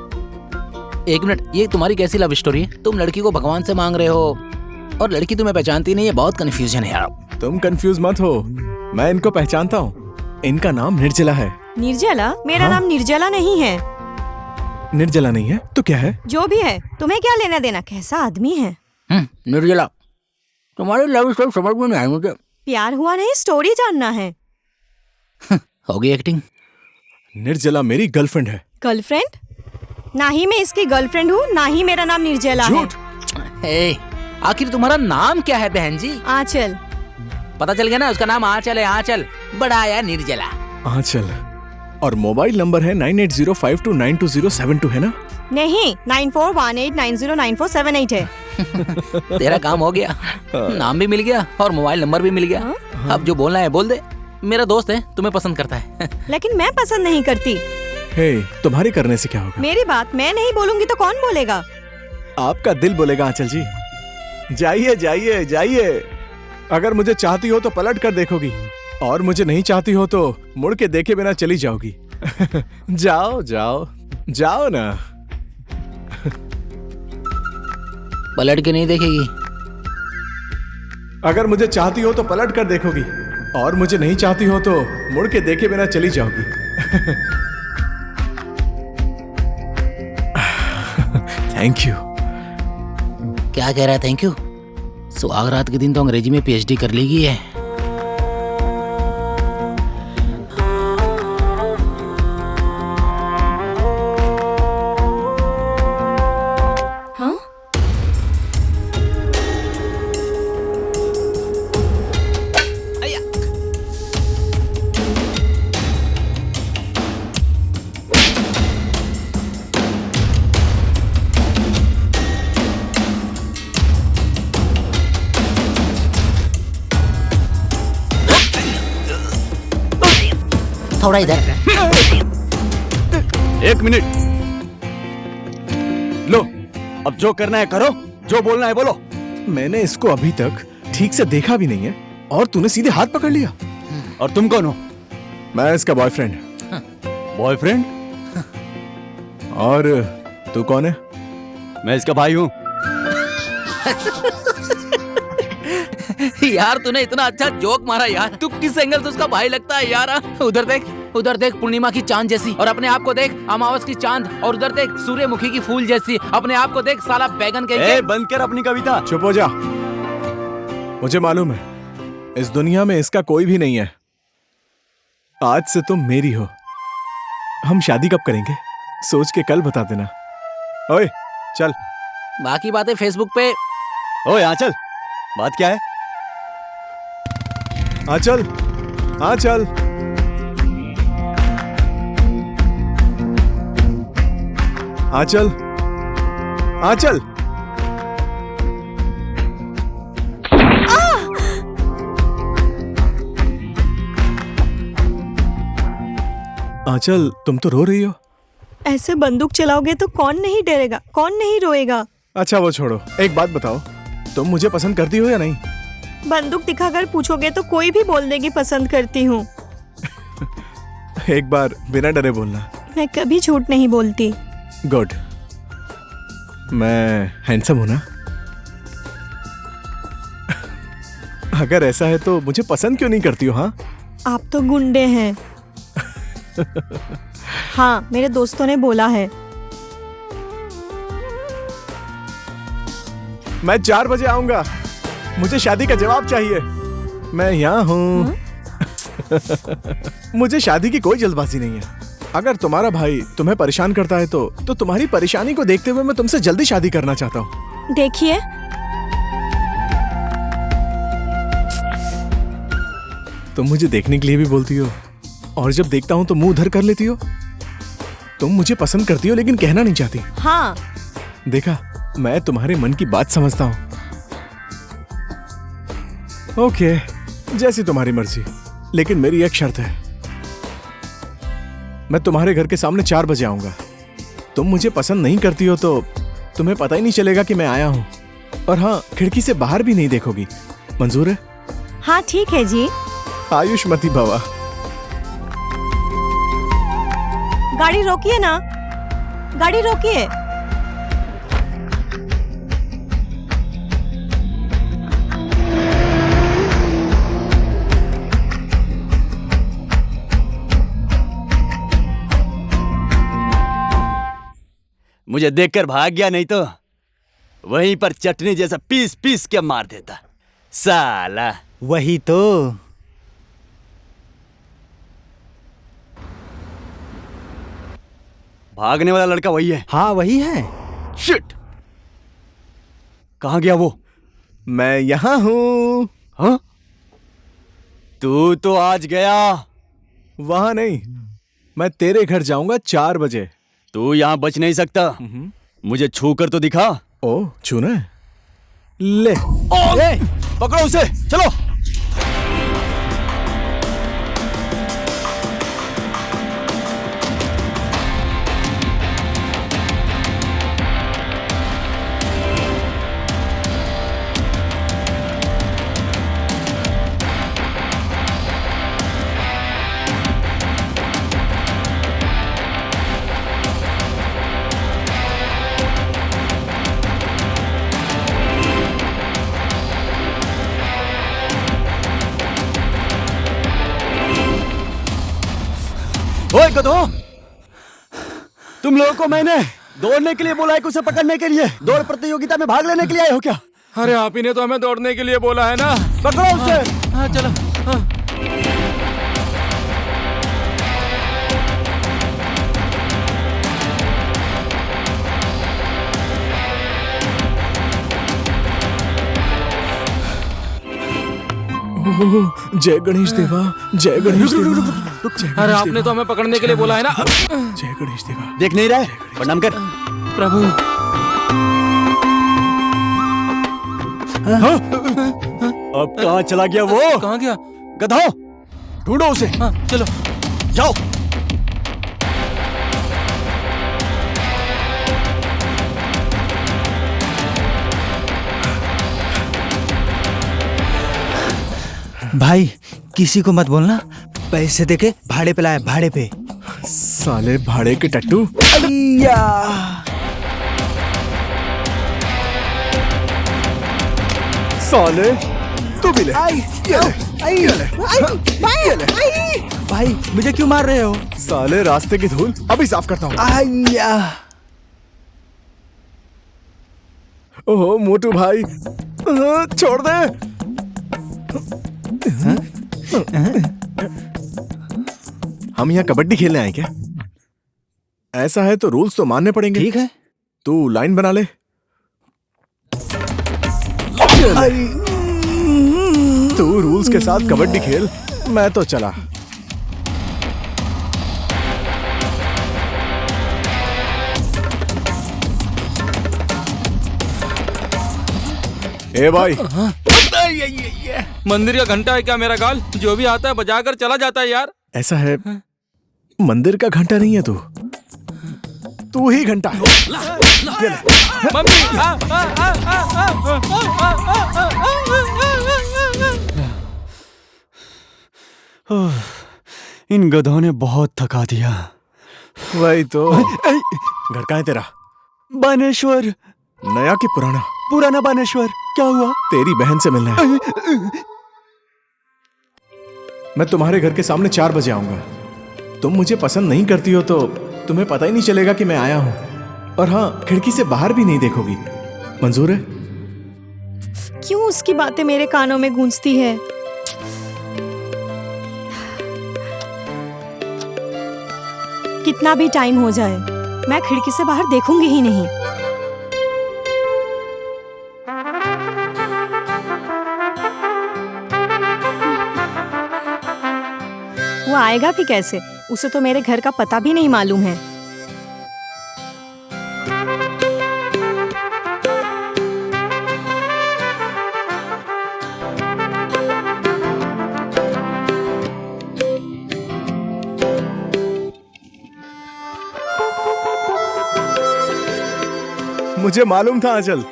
एक मिनट, ये तुम्हारी कैसी लव स्टोरी है? तुम लड़की को भगवान से मांग रहे हो और लड़की तुम्हें पहचानती नहीं है। बहुत कंफ्यूजन है यार। तुम कंफ्यूज मत हो, मैं इनको पहचानता हूँ। इनका नाम निर्जला है। निर्जला? मेरा नाम निर्जला नहीं है। निर्जला नहीं है तो क्या है? जो भी है, तुम्हें क्या लेना देना? कैसा आदमी है? निर्जला, तुम्हारी लव स्टोरी समझ में नहीं आई मुझे। प्यार हुआ नहीं, स्टोरी जानना है। होगी एक्टिंग। निर्जला मेरी गर्लफ्रेंड है। गर्लफ्रेंड? ना ही मैं इसकी गर्लफ्रेंड हूँ, ना ही मेरा नाम निर्जला है। आखिर तुम्हारा नाम क्या है बहन जी? आंचल। पता चल गया ना, उसका नाम आंचल है। आंचल, बड़ा आया निर्जला। आंचल। और मोबाइल नंबर है 9805292072 है ना? नहीं, 9418909478 है। तेरा काम हो गया, नाम भी मिल गया और मोबाइल नंबर भी मिल गया। अब जो बोलना है बोल दे। मेरा दोस्त है, तुम्हें पसंद करता है। लेकिन मैं पसंद नहीं करती। हे, तुम्हारे करने से क्या होगा? मेरी बात मैं नहीं बोलूंगी तो कौन बोलेगा? आपका दिल बोलेगा आंचल जी। जाइए जाइए जाइए। अगर मुझे चाहती हो तो पलट कर देखोगी, और मुझे नहीं चाहती हो तो मुड़ के देखे बिना चली जाओगी। जाओ जाओ जाओ ना। पलट के नहीं देखेगी। अगर मुझे चाहती हो तो पलट कर देखोगी, और मुझे नहीं चाहती हो तो मुड़ के देखे बिना चली जाओगी। Thank you. क्या कह रहा है थैंक यू? सुहागरात के दिन तो अंग्रेजी में PhD कर लेगी है। हाँ? थोड़ा इधर। एक मिनट। लो, अब जो करना है करो, जो बोलना है बोलो। मैंने इसको अभी तक ठीक से देखा भी नहीं है और तूने सीधे हाथ पकड़ लिया। और तुम कौन हो? मैं इसका बॉयफ्रेंड। बॉयफ्रेंड? और तू कौन है? मैं इसका भाई हूँ। यार तूने इतना अच्छा जोक मारा यार। तू किस एंगल से उसका भाई लगता है यार? उधर देख, उधर देख, पूर्णिमा की चांद जैसी, और अपने आप को देख अमावस की चांद, और उधर देख सूर्यमुखी की फूल जैसी। अपने आप को देख साला बैगन के। बंद कर अपनी कविता। चुप हो जा। मुझे मालूम है इस दुनिया में इसका कोई भी नहीं है। आज से तुम मेरी हो। हम शादी कब करेंगे सोच के कल बता देना। ओए चल। बाकी बातें फेसबुक पे। ओए आंचल, बात क्या है? आंचल, आंचल, आंचल, आंचल। आंचल, तुम तो रो रही हो। ऐसे बंदूक चलाओगे तो कौन नहीं डरेगा, कौन नहीं रोएगा? अच्छा वो छोड़ो, एक बात बताओ, तुम मुझे पसंद करती हो या नहीं? बंदूक दिखाकर पूछोगे तो कोई भी बोल देगी पसंद करती हूँ। एक बार बिना डरे बोलना। मैं कभी झूठ नहीं बोलती। गुड। मैं हैंडसम हूं ना? अगर ऐसा है तो मुझे पसंद क्यों नहीं करती हो? हाँ, आप तो गुंडे हैं। हाँ, मेरे दोस्तों ने बोला है। मैं 4 बजे आऊंगा। मुझे शादी का जवाब चाहिए। मैं यहाँ हूँ। मुझे शादी की कोई जल्दबाजी नहीं है। अगर तुम्हारा भाई तुम्हें परेशान करता है तो तुम्हारी परेशानी को देखते हुए मैं तुमसे जल्दी शादी करना चाहता हूँ। देखिए, तुम मुझे देखने के लिए भी बोलती हो, और जब देखता हूँ तो मुंह उधर कर लेती हो। तुम मुझे पसंद करती हो लेकिन कहना नहीं चाहती। हाँ। देखा, मैं तुम्हारे मन की बात समझता हूँ। ओके, जैसी तुम्हारी मर्जी, लेकिन मेरी एक शर्त है। मैं तुम्हारे घर के सामने 4 बजे आऊंगा। तुम मुझे पसंद नहीं करती हो तो तुम्हें पता ही नहीं चलेगा कि मैं आया हूं। और हाँ, खिड़की से बाहर भी नहीं देखोगी। मंजूर है? हाँ ठीक है जी। आयुष्मती भवा। गाड़ी रोकिए ना, गाड़ी रोकिए। मुझे देखकर भाग गया, नहीं तो वहीं पर चटनी जैसा पीस पीस के मार देता साला। वही तो। भागने वाला लड़का वही है। हाँ वही है। शिट, कहाँ गया वो? मैं यहाँ हूँ। हाँ? तू तो आज गया। वहां नहीं, मैं तेरे घर जाऊंगा 4 बजे। तू यहाँ बच नहीं सकता। मुझे छू कर तो दिखा। ओ, छूना है? ले। ए, पकड़ो उसे, चलो। ओए गधो, तुम लोगों को मैंने दौड़ने के लिए बोला है कि उसे पकड़ने के लिए? दौड़ प्रतियोगिता में भाग लेने के लिए आए हो क्या? अरे आप ही ने तो हमें दौड़ने के लिए बोला है ना। पकड़ो उसे। हाँ चलो। हाँ। जय गणेश देवा, जय गणेश देवा। अरे आपने तो हमें पकड़ने के लिए बोला है ना। जय गणेश देवा। देख नहीं रहे? प्रणाम कर। प्रभु। अब कहाँ चला गया वो? कहाँ गया? गधो, ढूंढो उसे। हाँ चलो जाओ। भाई किसी को मत बोलना, पैसे देके भाड़े पे लाया, भाड़े पे। साले भाड़े के टट्टू। अय्या। साले तू भी ले। भाई मुझे क्यों मार रहे हो? साले रास्ते की धूल अभी साफ करता हूँ। अय्या। ओहो मोटू भाई, छोड़ दे। हम यहाँ कबड्डी खेलने आए क्या? ऐसा है तो रूल्स तो मानने पड़ेंगे। ठीक है। तू लाइन बना ले। तू रूल्स के साथ कबड्डी खेल, मैं तो चला। ए भाई, मंदिर का घंटा है क्या मेरा गाल? जो भी आता है बजाकर चला जाता है यार। ऐसा है, मंदिर का घंटा नहीं है तू ही घंटा है। मम्मी। इन गधों ने बहुत थका दिया। वही तो। घर कहाँ है तेरा? बानेश्वर। नया कि पुराना? पुराना बानेश्वर। क्या हुआ? तेरी बहन से मिलना है। मैं तुम्हारे घर के सामने 4 बजे आऊंगा। तुम मुझे पसंद नहीं करती हो तो तुम्हें पता ही नहीं चलेगा कि मैं आया हूं। और हाँ, खिड़की से बाहर भी नहीं देखोगी। मंजूर है? क्यों उसकी बातें मेरे कानों में गूंजती है? कितना भी टाइम हो जाए, मैं खिड़की से बाहर देखूंगी ही नहीं। वो आएगा भी कैसे? उसे तो मेरे घर का पता भी नहीं मालूम है। मुझे मालूम था आंचल,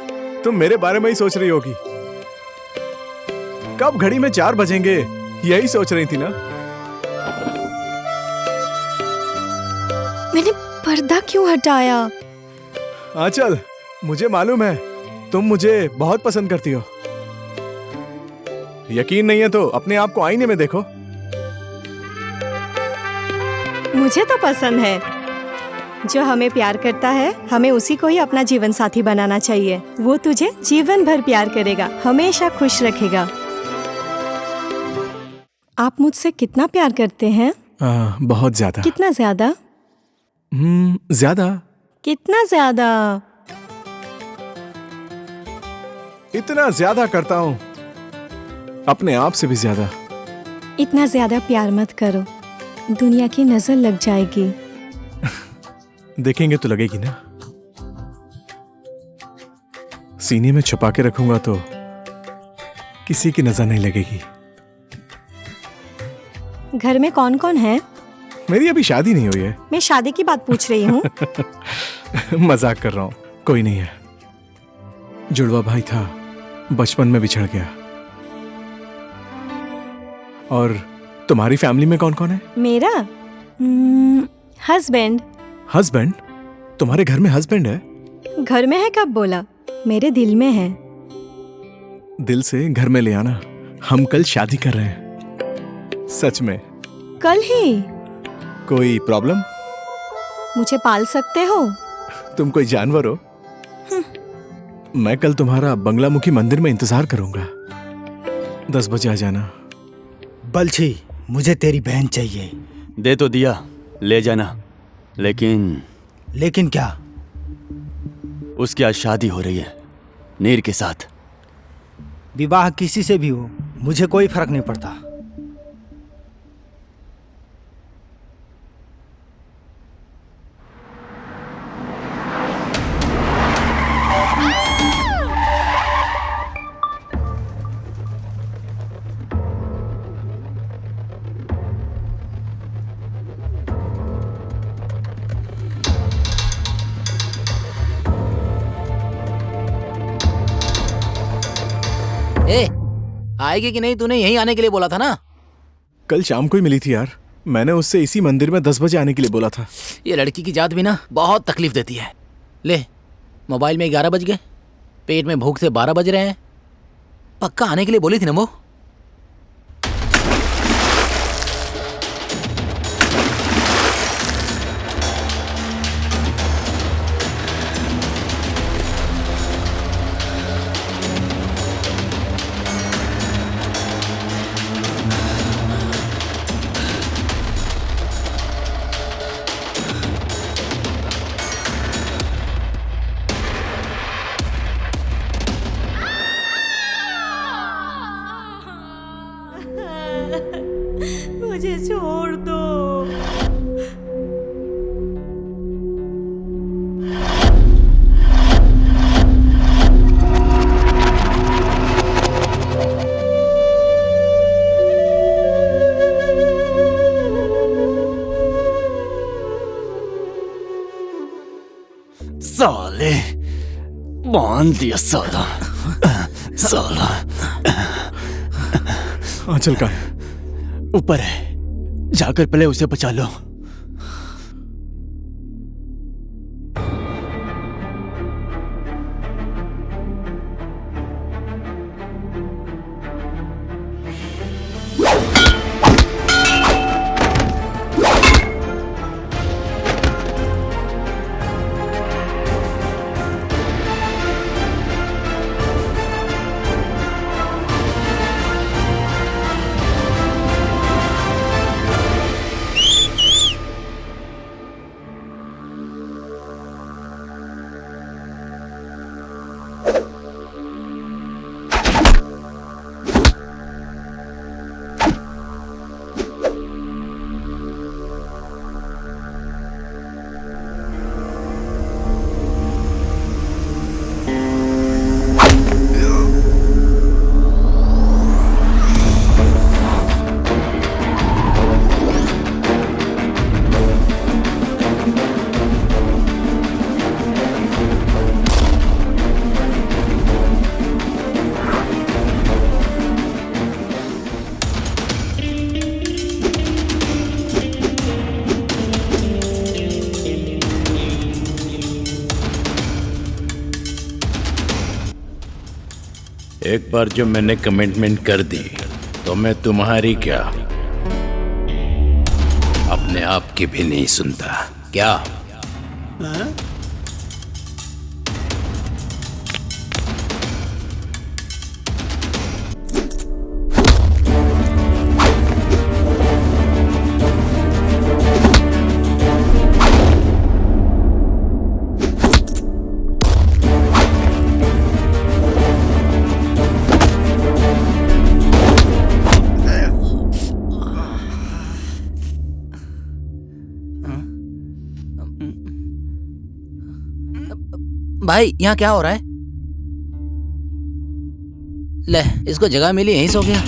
तुम मेरे बारे में ही सोच रही होगी। कब घड़ी में 4 बजेंगे यही सोच रही थी ना? मैंने पर्दा क्यों हटाया? आंचल, मुझे मालूम है तुम मुझे बहुत पसंद करती हो। यकीन नहीं है तो अपने आप को आईने में देखो। मुझे तो पसंद है। जो हमें प्यार करता है हमें उसी को ही अपना जीवन साथी बनाना चाहिए। वो तुझे जीवन भर प्यार करेगा, हमेशा खुश रखेगा। आप मुझसे कितना प्यार करते हैं? बहुत ज्यादा। कितना ज्यादा? ज्यादा। कितना ज्यादा? इतना ज्यादा करता हूँ, अपने आप से भी ज्यादा। इतना ज्यादा प्यार मत करो, दुनिया की नजर लग जाएगी। देखेंगे तो लगेगी ना। सीने में छुपा के रखूंगा तो किसी की नजर नहीं लगेगी। घर में कौन कौन है? मेरी अभी शादी नहीं हुई है। मैं शादी की बात पूछ रही हूँ। मजाक कर रहा हूँ, कोई नहीं है। जुड़वा भाई था, बचपन में बिछड़ गया। और तुम्हारी फैमिली में कौन कौन है? मेरा हस्बैंड। हस्बैंड? तुम्हारे घर में हस्बैंड है? घर में है कब बोला? मेरे दिल में है। दिल से घर में ले आना, हम कल शादी कर रहे हैं। सच में। कल ही? कोई प्रॉब्लम? मुझे पाल सकते हो? तुम कोई जानवर हो? मैं कल तुम्हारा बंगलामुखी मंदिर में इंतजार करूंगा। 10 बजे आ जाना। बलछी, मुझे तेरी बहन चाहिए। दे तो दिया, ले जाना। लेकिन क्या? उसकी आज शादी हो रही है नीर के साथ। विवाह किसी से भी हो, मुझे कोई फर्क नहीं पड़ता। ए, आएगी कि नहीं? तूने यहीं आने के लिए बोला था ना। कल शाम को ही मिली थी यार। मैंने उससे इसी मंदिर में 10 बजे आने के लिए बोला था। ये लड़की की जात भी ना बहुत तकलीफ देती है। ले, मोबाइल में 11 बज गए, पेट में भूख से 12 बज रहे हैं। पक्का आने के लिए बोली थी ना वो। मुझे छोड़ दो। साले, बांध दिया साला। साला। आंचल का ऊपर है, जाकर पहले उसे बचा लो। एक बार जो मैंने कमिटमेंट कर दी तो मैं तुम्हारी क्या अपने आप की भी नहीं सुनता क्या? भाई यहाँ क्या हो रहा है? ले, इसको जगह मिली यहीं सो गया।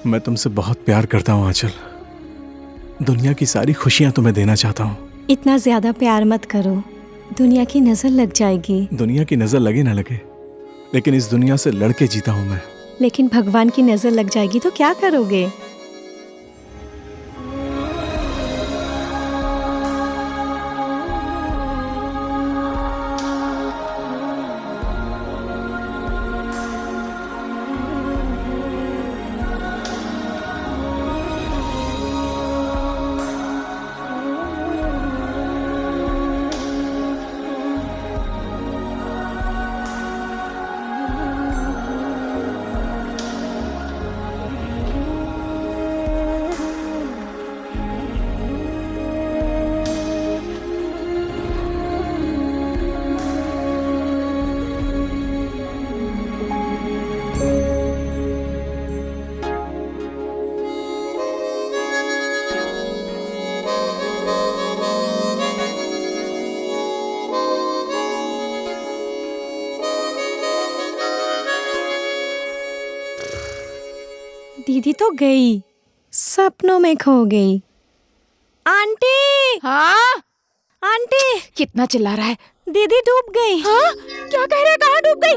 मैं तुमसे बहुत प्यार करता हूँ आंचल। दुनिया की सारी खुशियाँ तुम्हें देना चाहता हूँ। इतना ज्यादा प्यार मत करो, दुनिया की नजर लग जाएगी। दुनिया की नजर लगे ना लगे, लेकिन इस दुनिया से लड़के जीता हूँ मैं। लेकिन भगवान की नजर लग जाएगी तो क्या करोगे? दीदी तो गई, सपनों में खो गई। आंटी, हाँ आंटी, कितना चिल्ला रहा है? दीदी डूब गई। हाँ क्या कह रहे हैं? कहाँ डूब गई?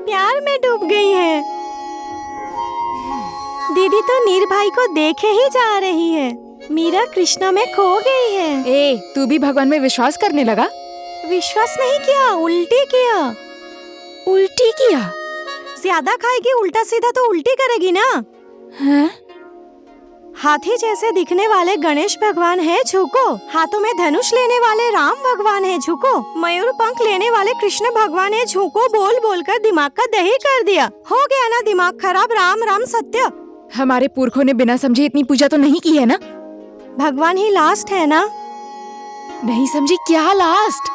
प्यार में डूब गई है। दीदी तो नीर भाई को देखे ही जा रही है। मीरा कृष्णा में खो गई है। ए, तू भी भगवान में विश्वास करने लगा? विश्वास नहीं किया, उल्टी किया। उल्टी किया? ज्यादा खाएगी उल्टा सीधा तो उल्टी करेगी ना। हाँ? हाथी जैसे दिखने वाले गणेश भगवान है झुको, हाथों में धनुष लेने वाले राम भगवान है झुको, मयूर पंख लेने वाले कृष्ण भगवान है झुको, बोल बोल कर दिमाग का दही कर दिया। हो गया ना दिमाग खराब। राम राम सत्य। हमारे पुरखों ने बिना समझे इतनी पूजा तो नहीं की है ना? भगवान ही लास्ट है ना। नहीं समझी क्या लास्ट?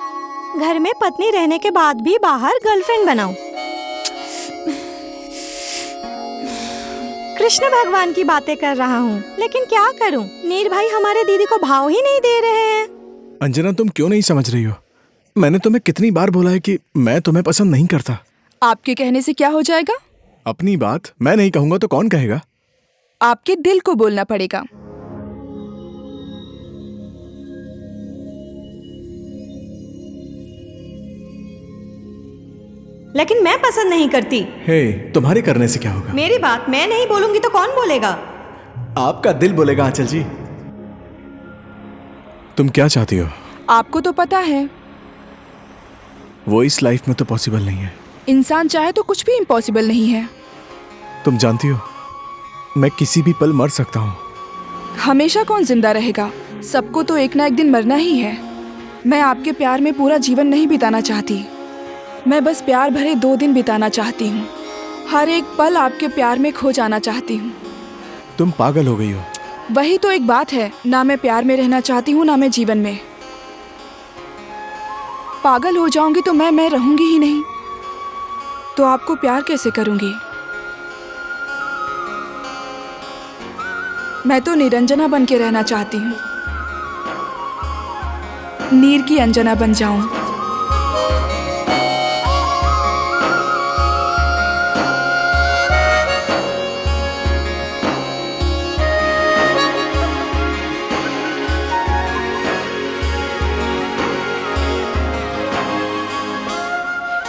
घर में पत्नी रहने के बाद भी बाहर गर्लफ्रेंड बनाओ। कृष्ण भगवान की बातें कर रहा हूँ, लेकिन क्या करूँ, नीर भाई हमारे दीदी को भाव ही नहीं दे रहे हैं। अंजना, तुम क्यों नहीं समझ रही हो? मैंने तुम्हें कितनी बार बोला है कि मैं तुम्हें पसंद नहीं करता। आपके कहने से क्या हो जाएगा? अपनी बात मैं नहीं कहूंगा तो कौन कहेगा? आपके दिल को बोलना पड़ेगा। लेकिन मैं पसंद नहीं करती। हे, तुम्हारे करने से क्या होगा? मेरी बात मैं नहीं बोलूंगी तो कौन बोलेगा? आपका दिल बोलेगा आंचल जी। तुम क्या चाहती हो? आपको तो पता है, वो इस लाइफ में तो पॉसिबल नहीं है। इंसान चाहे तो कुछ भी इम्पॉसिबल नहीं है। तुम जानती हो, मैं किसी भी पल मर सकता हूँ। हमेशा कौन जिंदा रहेगा? सबको तो एक ना एक दिन मरना ही है। मैं आपके प्यार में पूरा जीवन नहीं बिताना चाहती। मैं बस प्यार भरे 2 दिन बिताना चाहती हूँ। हर एक पल आपके प्यार में खो जाना चाहती हूँ। तुम पागल हो गई हो। वही तो एक बात है, ना मैं प्यार में रहना चाहती हूँ ना मैं जीवन में। पागल हो जाऊंगी तो मैं रहूंगी ही नहीं, तो आपको प्यार कैसे करूंगी? मैं तो निरंजना बन के रहना चाहती हूँ, नीर की अंजना बन जाऊं।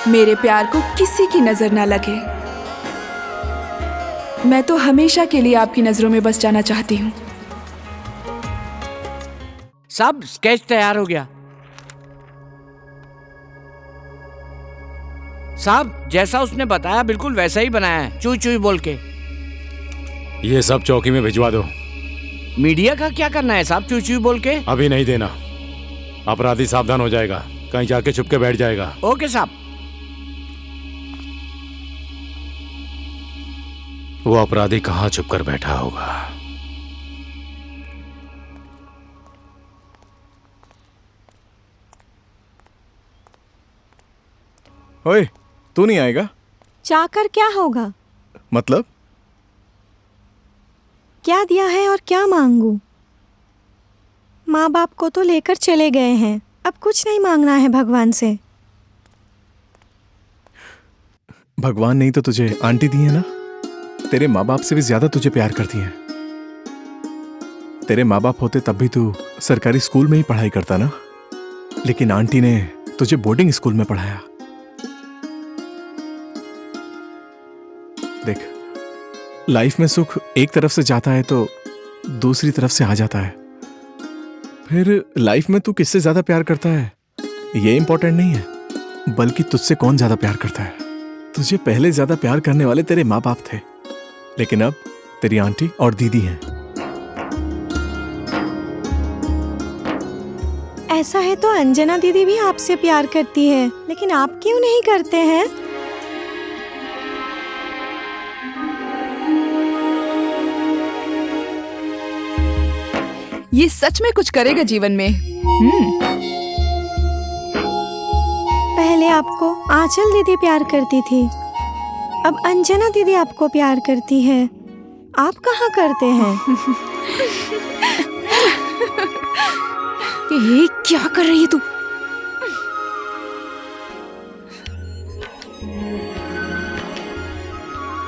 मेरे प्यार को किसी की नजर ना लगे। मैं तो हमेशा के लिए आपकी नजरों में बस जाना चाहती हूँ। सब स्केच तैयार हो गया साहब, जैसा उसने बताया बिल्कुल वैसा ही बनाया है, चुई चुई बोल के। ये सब चौकी में भिजवा दो। मीडिया का क्या करना है साहब, चुई चुई बोल के? अभी नहीं देना, अपराधी सावधान हो जाएगा, कहीं जाके छुप के बैठ जाएगा। ओके साहब। वो अपराधी कहाँ छुप कर बैठा होगा? ओए, तू नहीं आएगा? जाकर क्या होगा? मतलब? क्या दिया है और क्या मांगू? माँ बाप को तो लेकर चले गए हैं, अब कुछ नहीं मांगना है भगवान से। भगवान नहीं तो तुझे आंटी दी है ना? तेरे माँ बाप से भी ज्यादा तुझे प्यार करती हैं। तेरे माँ बाप होते तब भी तू सरकारी स्कूल में ही पढ़ाई करता ना, लेकिन आंटी ने तुझे बोर्डिंग स्कूल में पढ़ाया। देख, लाइफ में सुख एक तरफ से जाता है तो दूसरी तरफ से आ जाता है। फिर लाइफ में तू किससे ज्यादा प्यार करता है ये इंपॉर्टेंट नहीं है, बल्कि तुझसे कौन ज्यादा प्यार करता है। तुझे पहले ज्यादा प्यार करने वाले तेरे माँ बाप थे, लेकिन अब तेरी आंटी और दीदी हैं। ऐसा है तो अंजना दीदी भी आपसे प्यार करती है, लेकिन आप क्यों नहीं करते हैं? ये सच में कुछ करेगा जीवन में। पहले आपको आंचल दीदी प्यार करती थी, अब अंजना दीदी आपको प्यार करती है। आप कहाँ करते हैं? ये क्या कर रही है तू?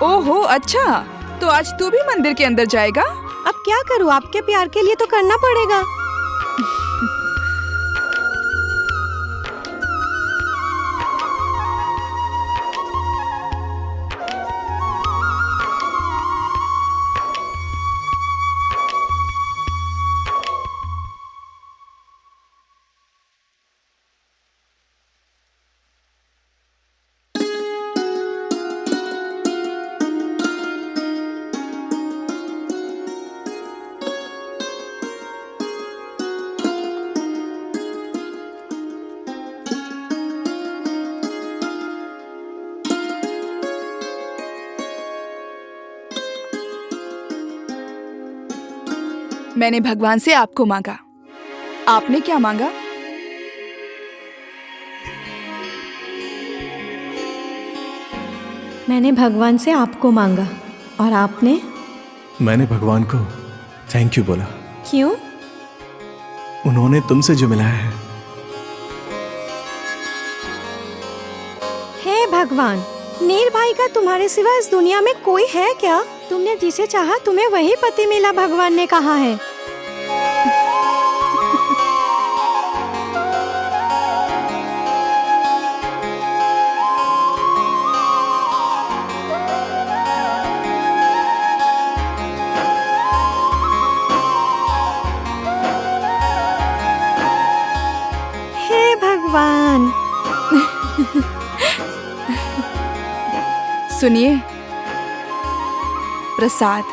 ओहो, अच्छा तो आज तू भी मंदिर के अंदर जाएगा? अब क्या करूँ, आपके प्यार के लिए तो करना पड़ेगा। मैंने भगवान से आपको मांगा, आपने क्या मांगा? मैंने भगवान से आपको मांगा और आपने? मैंने भगवान को थैंक यू बोला। क्यों? उन्होंने तुमसे जो मिलाया है। हे भगवान, नीर भाई का तुम्हारे सिवा इस दुनिया में कोई है क्या? तुमने जिसे चाहा तुम्हें वही पति मिला, भगवान ने कहा है। हे भगवान। सुनिए, प्रसाद।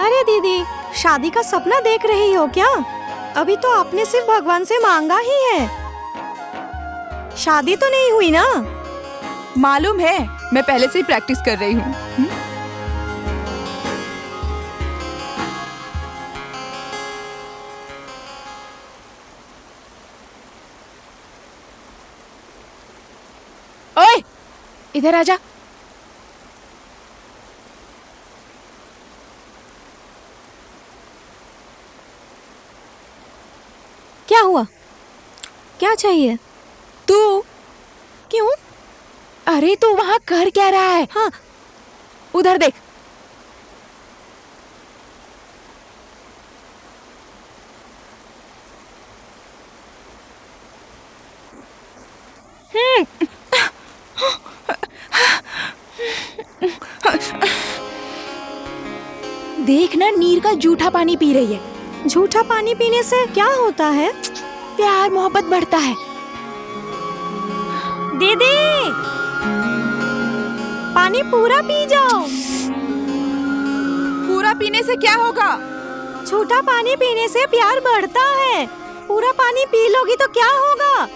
अरे दीदी, शादी का सपना देख रही हो क्या? अभी तो आपने सिर्फ भगवान से मांगा ही है, शादी तो नहीं हुई ना? मालूम है, मैं पहले से ही प्रैक्टिस कर रही हूँ। ओए, इधर आजा। क्या हुआ? क्या चाहिए? तू क्यों? अरे तू वहाँ कर क्या रहा है? हाँ, उधर देख। देखना, नीर का जूठा पानी पी रही है। झूठा पानी पीने से क्या होता है? प्यार मोहब्बत बढ़ता है। दीदी, पानी पूरा पी जाओ। पूरा पीने से क्या होगा? झूठा पानी पीने से प्यार बढ़ता है। पूरा पानी पी लोगी तो क्या होगा?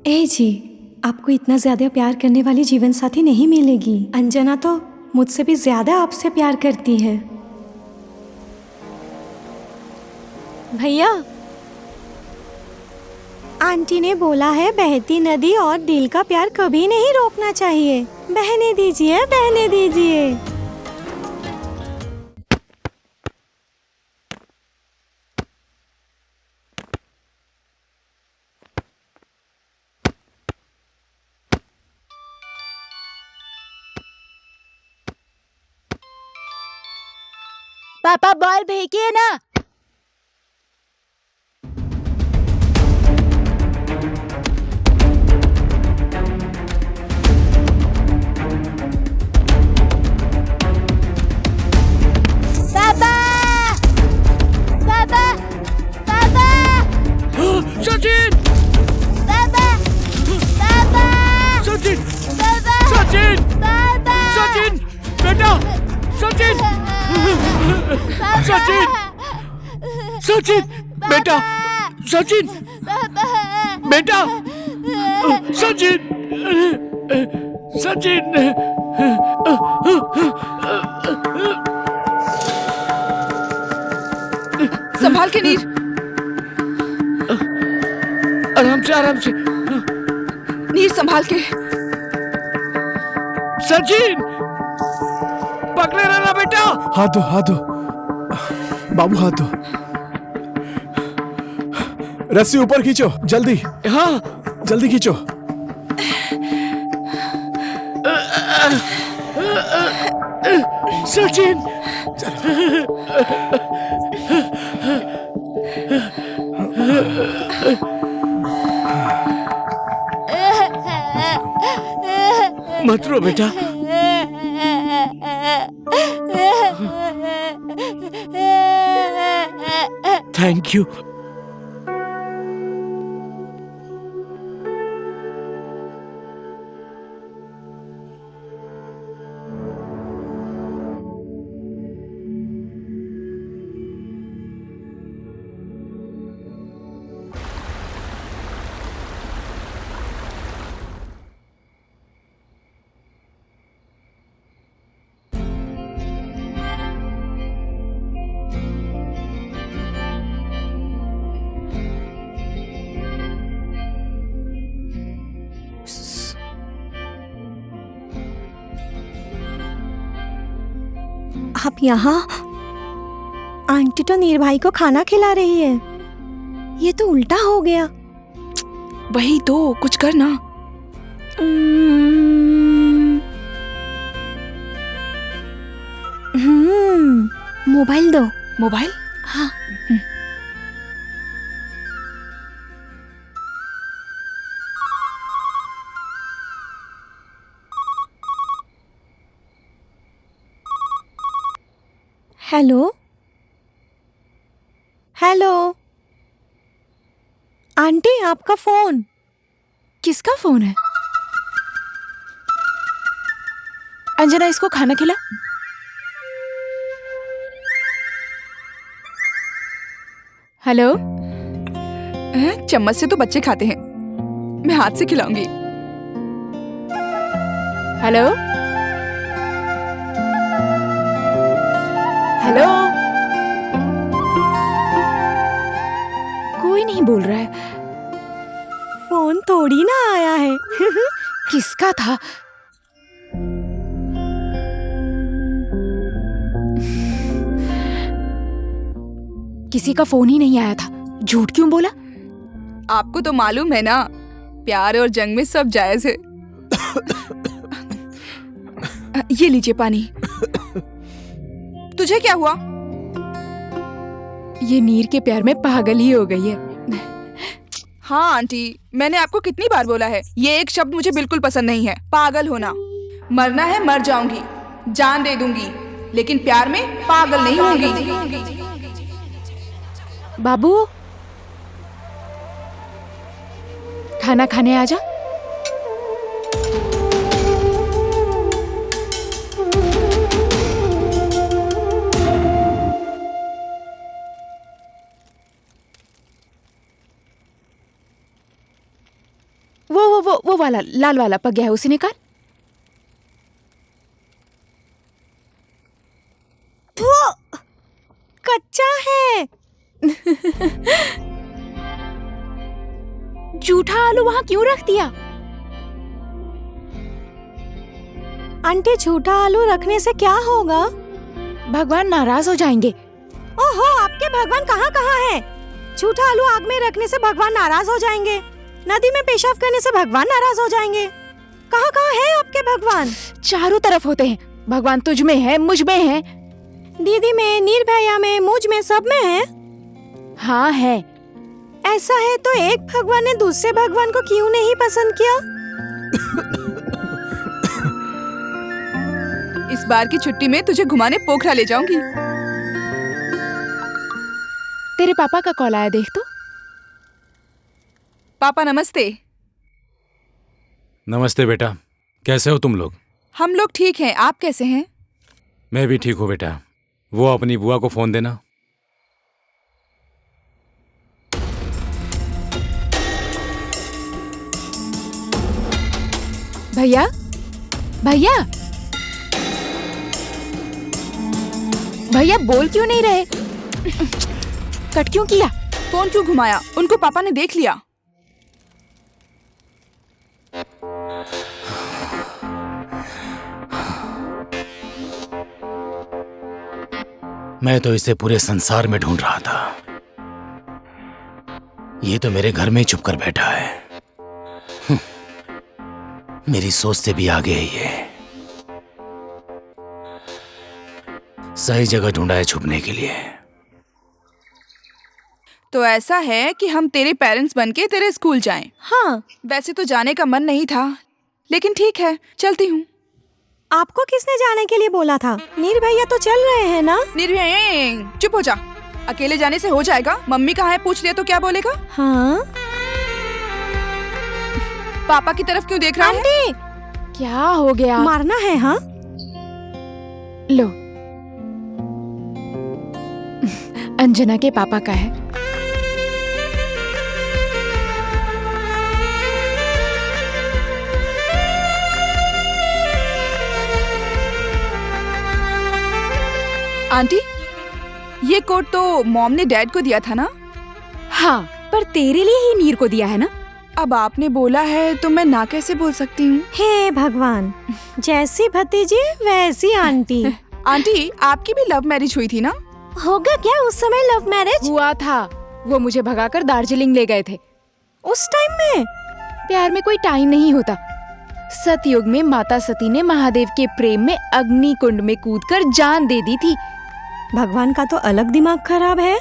ए जी, आपको इतना ज्यादा प्यार करने वाली जीवन साथी नहीं मिलेगी। अंजना तो मुझसे भी ज्यादा आपसे प्यार करती है। भैया, आंटी ने बोला है बहती नदी और दिल का प्यार कभी नहीं रोकना चाहिए। बहने दीजिए, बहने दीजिए। पापा बॉल फेंकिए ना। पापा, पापा, पापा। सचिन! पापा, पापा। सचिन! पापा, सचिन! पापा। सचिन! बेटा! सचिन सचिन सचिन बेटा सचिन बेटा सचिन सचिन संभाल के नीर। आराम से नीर संभाल के। सचिन पकड़े रहना बेटा। हाथ दो बाबू, हाथ दो। रस्सी ऊपर खींचो जल्दी। हाँ जल्दी खींचो। सचिन मत रो बेटा। Thank you. आप यहाँ? आंटी तो नीर भाई को खाना खिला रही है। ये तो उल्टा हो गया। वही तो, कुछ कर ना। मोबाइल दो। मोबाइल? हाँ। हेलो हेलो आंटी, आपका फोन। किसका फोन है? अंजना, इसको खाना खिला। हेलो। चम्मच से तो बच्चे खाते हैं, मैं हाथ से खिलाऊंगी। Hello hello. कोई नहीं बोल रहा है। फोन थोड़ी ना आया है। किसका था? किसी का फोन ही नहीं आया था। झूठ क्यों बोला? आपको तो मालूम है ना, प्यार और जंग में सब जायज है। ये लीजिए पानी। तुझे क्या हुआ? ये नीर के प्यार में पागल ही हो गई है। हाँ आंटी, मैंने आपको कितनी बार बोला है, ये एक शब्द मुझे बिल्कुल पसंद नहीं है, पागल होना। मरना है मर जाऊंगी, जान दे दूंगी, लेकिन प्यार में पागल नहीं होंगी। बाबू, खाना खाने आजा। वो वाला लाल वाला पक गया है, उसे निकाल। वो कच्चा है। जूठा आलू वहां क्यों रख दिया? आंटी, झूठा आलू रखने से क्या होगा? भगवान नाराज हो जाएंगे। ओहो, आपके भगवान कहाँ कहाँ है? झूठा आलू आग में रखने से भगवान नाराज हो जाएंगे, नदी में पेशाब करने से भगवान नाराज हो जाएंगे। कहाँ कहाँ है आपके भगवान? चारों तरफ होते हैं भगवान। तुझ में है, मुझ में है, दीदी में, नीर भैया में, मुझ में, सब में है। हाँ है। ऐसा है तो एक भगवान ने दूसरे भगवान को क्यों नहीं पसंद किया? इस बार की छुट्टी में तुझे घुमाने पोखरा ले जाऊंगी। तेरे पापा का कॉल आया, देख तो। पापा नमस्ते। नमस्ते बेटा, कैसे हो तुम लोग? हम लोग ठीक हैं, आप कैसे हैं? मैं भी ठीक हूँ बेटा। वो अपनी बुआ को फोन देना। भैया भैया भैया बोल क्यों नहीं रहे? कट क्यों किया? फोन क्यों घुमाया? उनको पापा ने देख लिया। मैं तो इसे पूरे संसार में ढूंढ रहा था। ये तो मेरे घर में ही छुप कर बैठा है। मेरी सोच से भी आगे है ये। सही जगह ढूंढा है छुपने के लिए। तो ऐसा है कि हम तेरे पेरेंट्स बनके तेरे स्कूल जाएं। हाँ, वैसे तो जाने का मन नहीं था, लेकिन ठीक है, चलती हूँ। आपको किसने जाने के लिए बोला था? नीर भैया तो चल रहे हैं ना? निर्भय, चुप हो जा। अकेले जाने से हो जाएगा? मम्मी कहाँ है पूछ लिया तो क्या बोलेगा? हाँ, पापा की तरफ क्यों देख रहा है? आंटी, क्या हो गया? मारना है? हाँ, लो, अंजना के पापा का है। आंटी, ये कोट तो मॉम ने डैड को दिया था ना? हाँ, पर तेरे लिए ही नीर को दिया है ना? अब आपने बोला है तो मैं ना कैसे बोल सकती हूँ? हे भगवान, जैसी भतीजी वैसी आंटी। आंटी, आपकी भी लव मैरिज हुई थी ना? होगा क्या उस समय लव मैरिज? हुआ था। वो मुझे भगाकर दार्जिलिंग ले गए थे। उस टाइम में? प्यार में कोई टाइम नहीं होता। सतयुग में माता सती ने महादेव के प्रेम में अग्नि कुंड में कूदकर जान दे दी थी। भगवान का तो अलग दिमाग खराब है।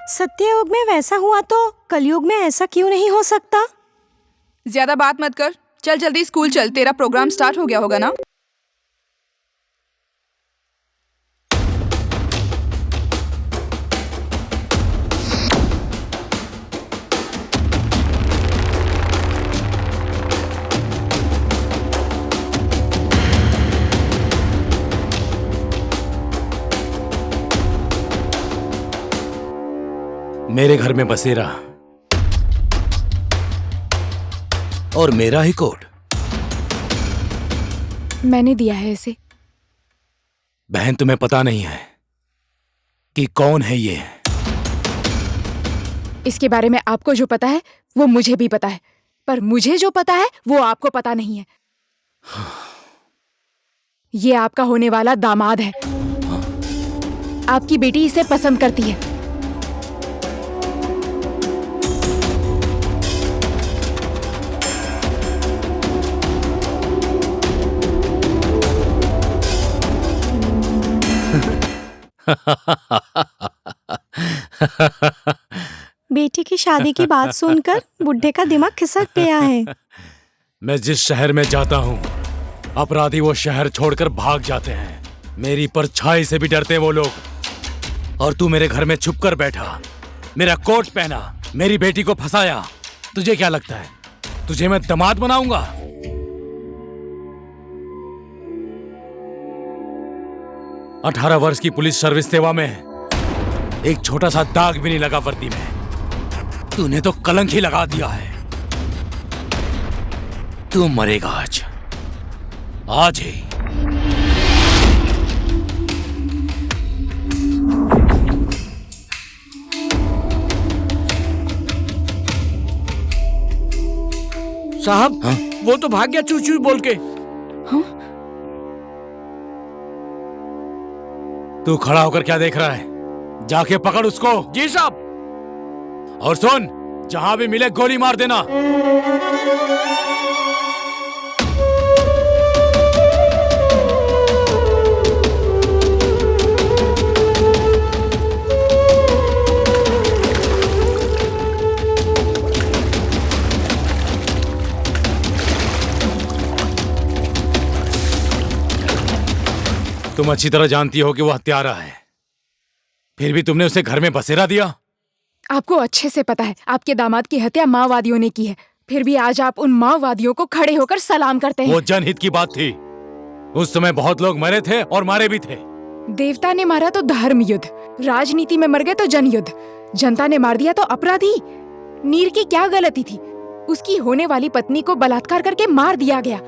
सत्ययुग में वैसा हुआ तो कलयुग में ऐसा क्यों नहीं हो सकता? ज्यादा बात मत कर, चल जल्दी स्कूल चल। तेरा प्रोग्राम स्टार्ट हो गया होगा ना? मेरे घर में बसेरा और मेरा ही कोड। मैंने दिया है इसे। बहन, तुम्हें पता नहीं है कि कौन है ये? इसके बारे में आपको जो पता है वो मुझे भी पता है, पर मुझे जो पता है वो आपको पता नहीं है। ये आपका होने वाला दामाद है। आपकी बेटी इसे पसंद करती है। बेटी की शादी की बात सुनकर बुढ़े का दिमाग खिसक गया है। मैं जिस शहर में जाता हूँ अपराधी वो शहर छोड़कर भाग जाते हैं। मेरी परछाई से भी डरते हैं वो लोग। और तू मेरे घर में छुप कर बैठा, मेरा कोट पहना, मेरी बेटी को फंसाया। तुझे क्या लगता है तुझे मैं दामाद बनाऊंगा? अठारह वर्ष की पुलिस सर्विस सेवा में एक छोटा सा दाग भी नहीं लगा वर्दी में। तूने तो कलंक ही लगा दिया है। तू मरेगा आज, आज ही। साहब, वो तो भाग गया चू चू बोल के। तू खड़ा होकर क्या देख रहा है? जाके पकड़ उसको। जी साहब। और सुन, जहां भी मिले गोली मार देना। तुम अच्छी तरह जानती हो कि वो हत्यारा है, फिर भी तुमने उसे घर में बसेरा दिया। आपको अच्छे से पता है आपके दामाद की हत्या माओवादियों ने की है, फिर भी आज आप उन माओवादियों को खड़े होकर सलाम करते हैं। वो जनहित की बात थी, उस समय बहुत लोग मरे थे और मारे भी थे। देवता ने मारा तो धर्म युद्ध, राजनीति में मर गए तो जनयुद्ध, जनता ने मार दिया तो अपराधी। नीर की क्या गलती थी? उसकी होने वाली पत्नी को बलात्कार करके मार दिया गया।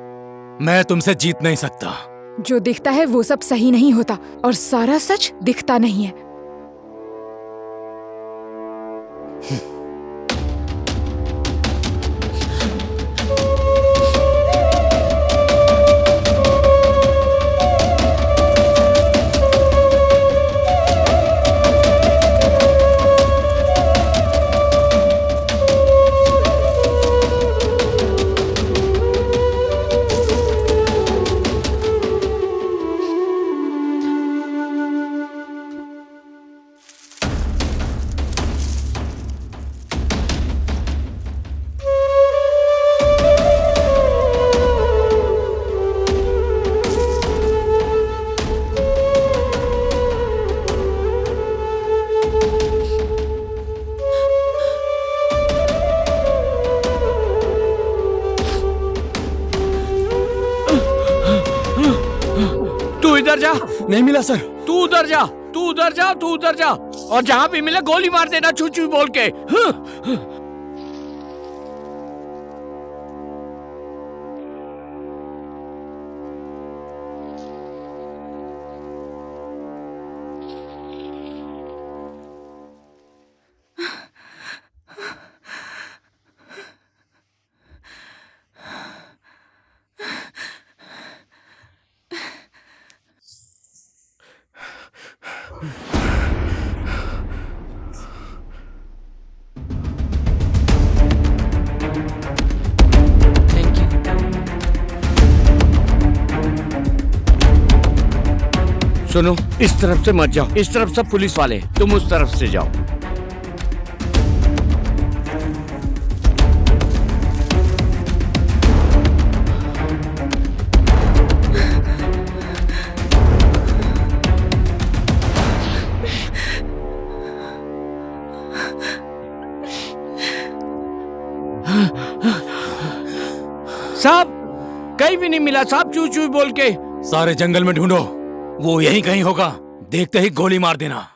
मैं तुमसे जीत नहीं सकता। जो दिखता है वो सब सही नहीं होता और सारा सच दिखता नहीं है। इधर जा। नहीं मिला सर। तू उधर जा, तू उधर जा, तू उधर जा, और जहां भी मिले गोली मार देना छू छू बोल के। सुनो, इस तरफ से मत जाओ, इस तरफ सब पुलिस वाले, तुम उस तरफ से जाओ। साहब, कहीं भी नहीं मिला साहब, चू चू बोल के। सारे जंगल में ढूंढो, वो यहीं कहीं होगा, देखते ही गोली मार देना।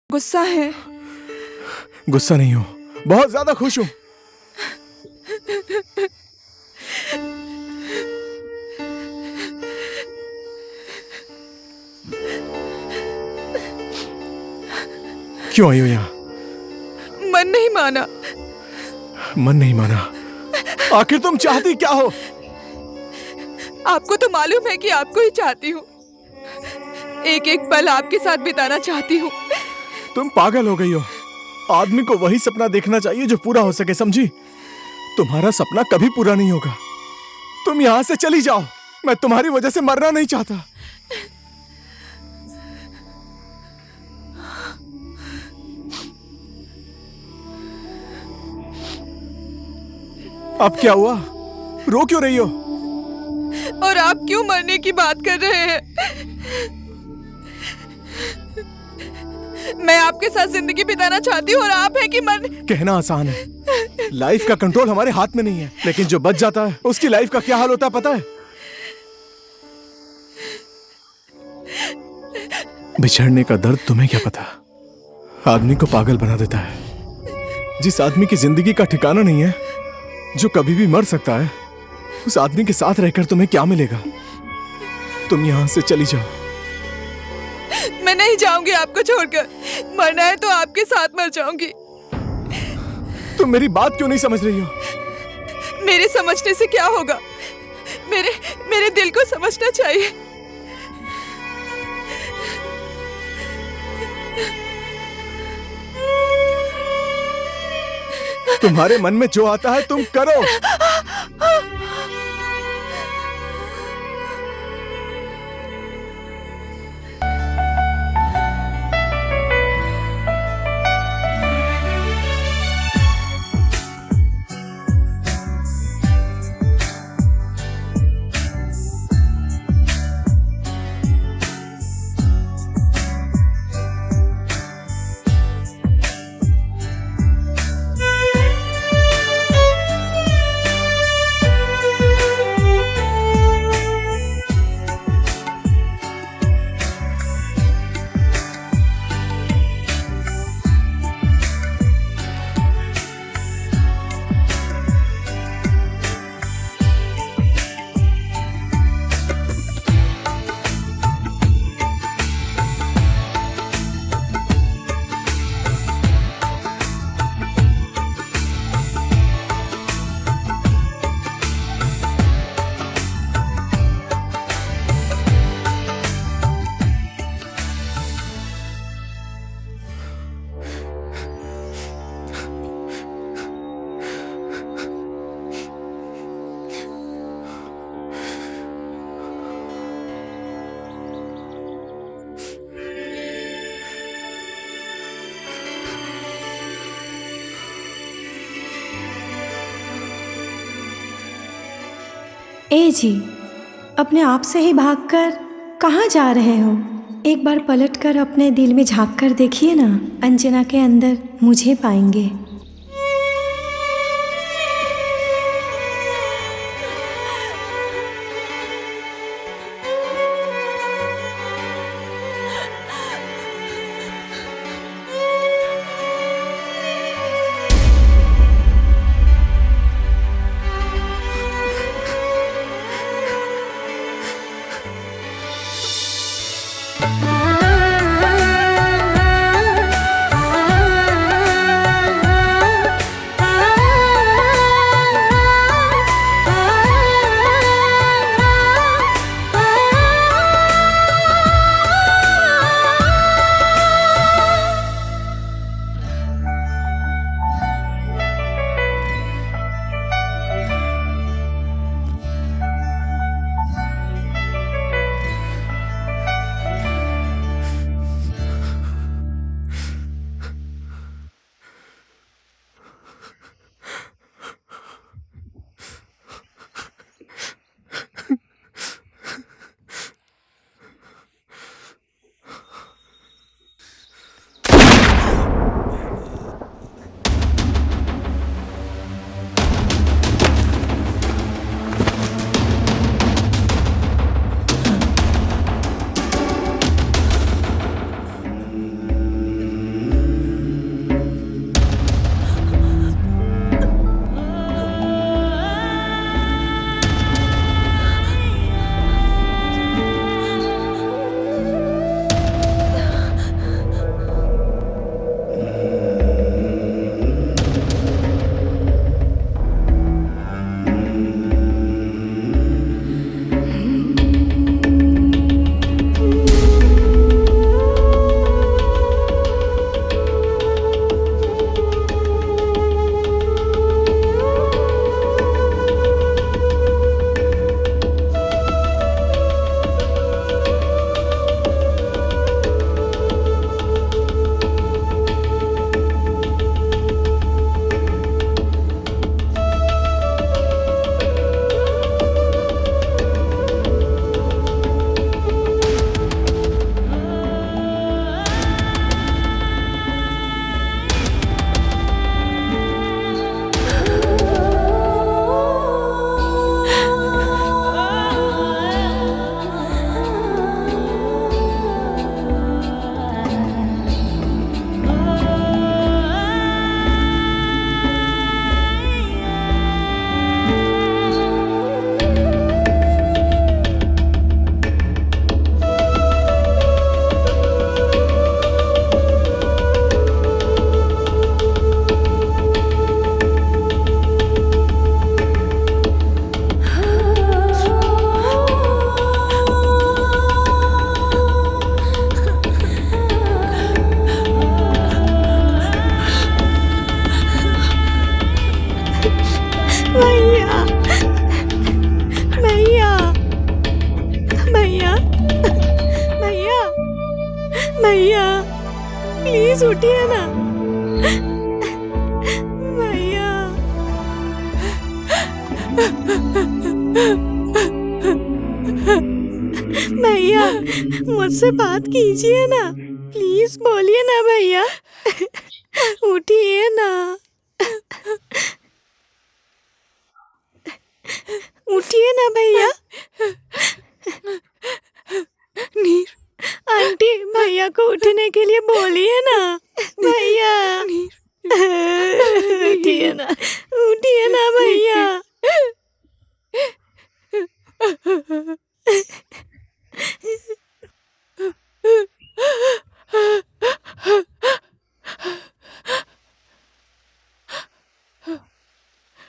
गुस्सा है? गुस्सा नहीं हो, बहुत ज्यादा खुश हूं। क्यों आई हो यहाँ? मन नहीं माना। मन नहीं माना? आखिर तुम चाहती क्या हो? आपको तो मालूम है कि आपको ही चाहती हूँ। एक एक पल आपके साथ बिताना चाहती हूँ। तुम पागल हो गई हो। आदमी को वही सपना देखना चाहिए जो पूरा हो सके, समझी? तुम्हारा सपना कभी पूरा नहीं होगा। तुम यहां से चली जाओ, मैं तुम्हारी वजह से मरना नहीं चाहता। अब क्या हुआ? रो क्यों रही हो? और आप क्यों मरने की बात कर रहे हैं? मैं आपके साथ जिंदगी बिताना चाहती हूँ और आप हैं कि मर। कहना आसान है, लाइफ का कंट्रोल हमारे हाथ में नहीं है, लेकिन जो बच जाता है उसकी लाइफ का क्या हाल होता है पता है? बिछड़ने का दर्द तुम्हें क्या पता? आदमी को पागल बना देता है। जिस आदमी की जिंदगी का ठिकाना नहीं है, जो कभी भी मर सकता है, उस आदमी के साथ रहकर तुम्हें क्या मिलेगा? तुम यहां से चली जाओ। मैं नहीं जाऊंगी आपको छोड़कर। मरना है तो आपके साथ मर जाऊंगी। तुम मेरी बात क्यों नहीं समझ रही हो? मेरे समझने से क्या होगा? मेरे दिल को समझना चाहिए। तुम्हारे मन में जो आता है तुम करो। ए जी, अपने आप से ही भागकर कहाँ जा रहे हो? एक बार पलटकर अपने दिल में झांक कर देखिए ना, अंजना के अंदर मुझे पाएंगे। भैया भैया भैया प्लीज उठिए ना भैया। भैया मुझसे बात कीजिए ना, प्लीज बोलिए ना भैया। उठिए ना, उठिए ना भैया। नीर, आंटी भैया को उठने के लिए बोलिए ना भैया। उठिए ना, उठिए ना भैया।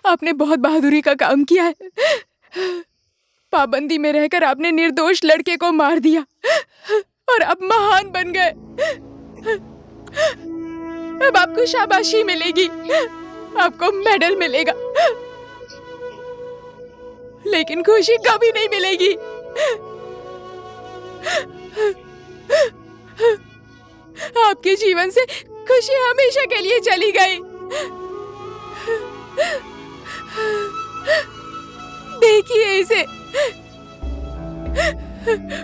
आपने बहुत बहादुरी का काम किया है। पाबंदी में रहकर आपने निर्दोष लड़के को मार दिया और अब महान बन गए। अब आपको शाबाशी मिलेगी, आपको मेडल मिलेगा, लेकिन खुशी कभी नहीं मिलेगी। आपके जीवन से खुशी हमेशा के लिए चली गई। देखिए इसे,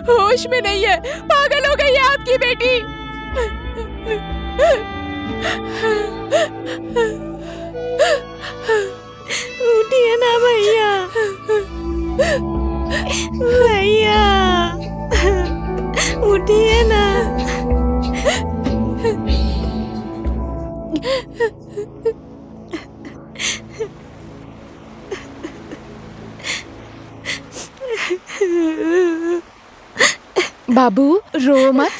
होश में नहीं है, पागल हो गई है आपकी बेटी। उठिए ना भैया, भैया उठिए ना। बाबू रो मत।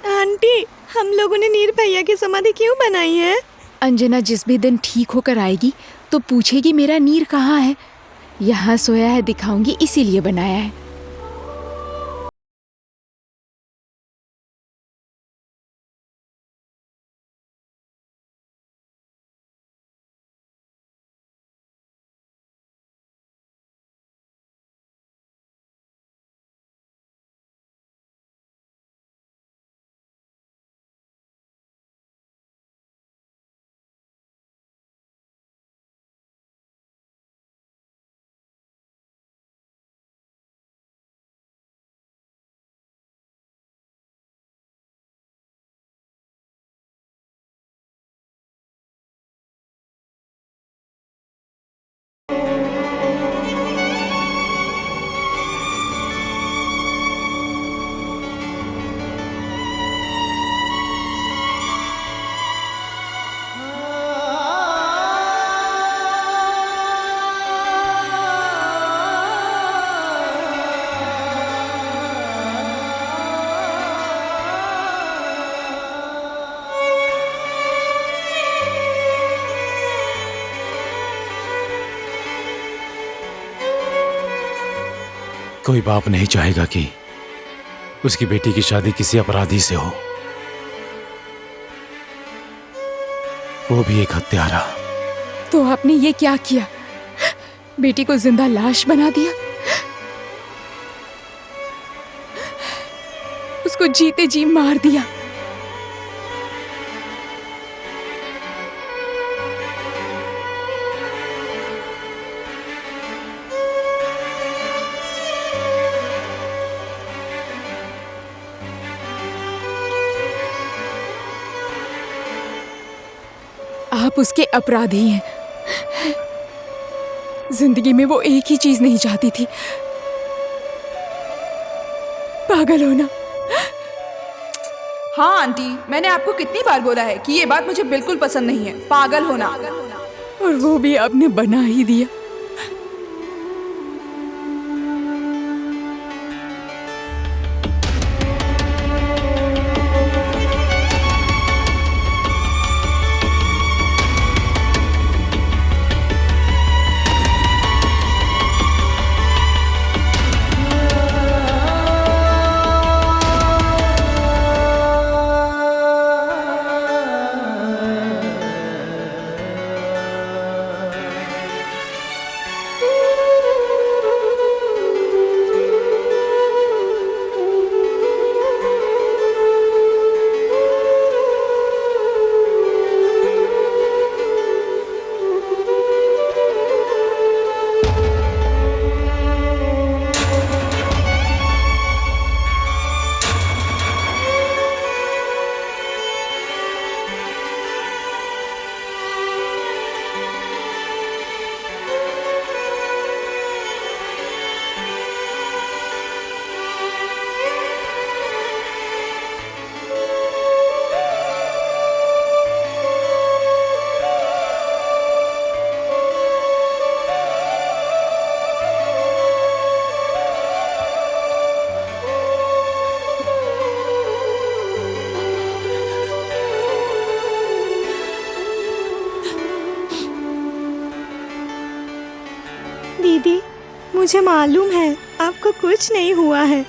आंटी हम लोगों ने नीर भैया की समाधि क्यों बनाई है? अंजना जिस भी दिन ठीक होकर आएगी तो पूछेगी मेरा नीर कहाँ है। यहाँ सोया है दिखाऊंगी, इसीलिए बनाया है। कोई बाप नहीं चाहेगा कि उसकी बेटी की शादी किसी अपराधी से हो, वो भी एक हत्यारा। तो आपने ये क्या किया? बेटी को जिंदा लाश बना दिया, उसको जीते जी मार दिया। आप उसके अपराधी हैं। जिंदगी में वो एक ही चीज नहीं चाहती थी, पागल होना। हाँ आंटी, मैंने आपको कितनी बार बोला है कि ये बात मुझे बिल्कुल पसंद नहीं है, पागल होना। और वो भी आपने बना ही दिया। मुझे मालूम है आपको कुछ नहीं हुआ है।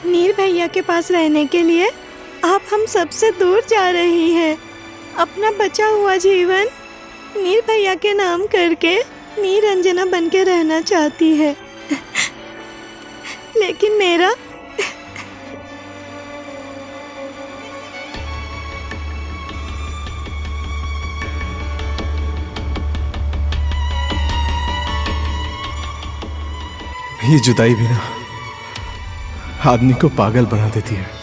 नीर भैया के पास रहने के लिए आप हम सबसे दूर जा रही हैं। अपना बचा हुआ जीवन नीर भैया के नाम करके नीरंजना बन के रहना चाहती है। लेकिन मेरा ये जुदाई भी ना आदमी को पागल बना देती है।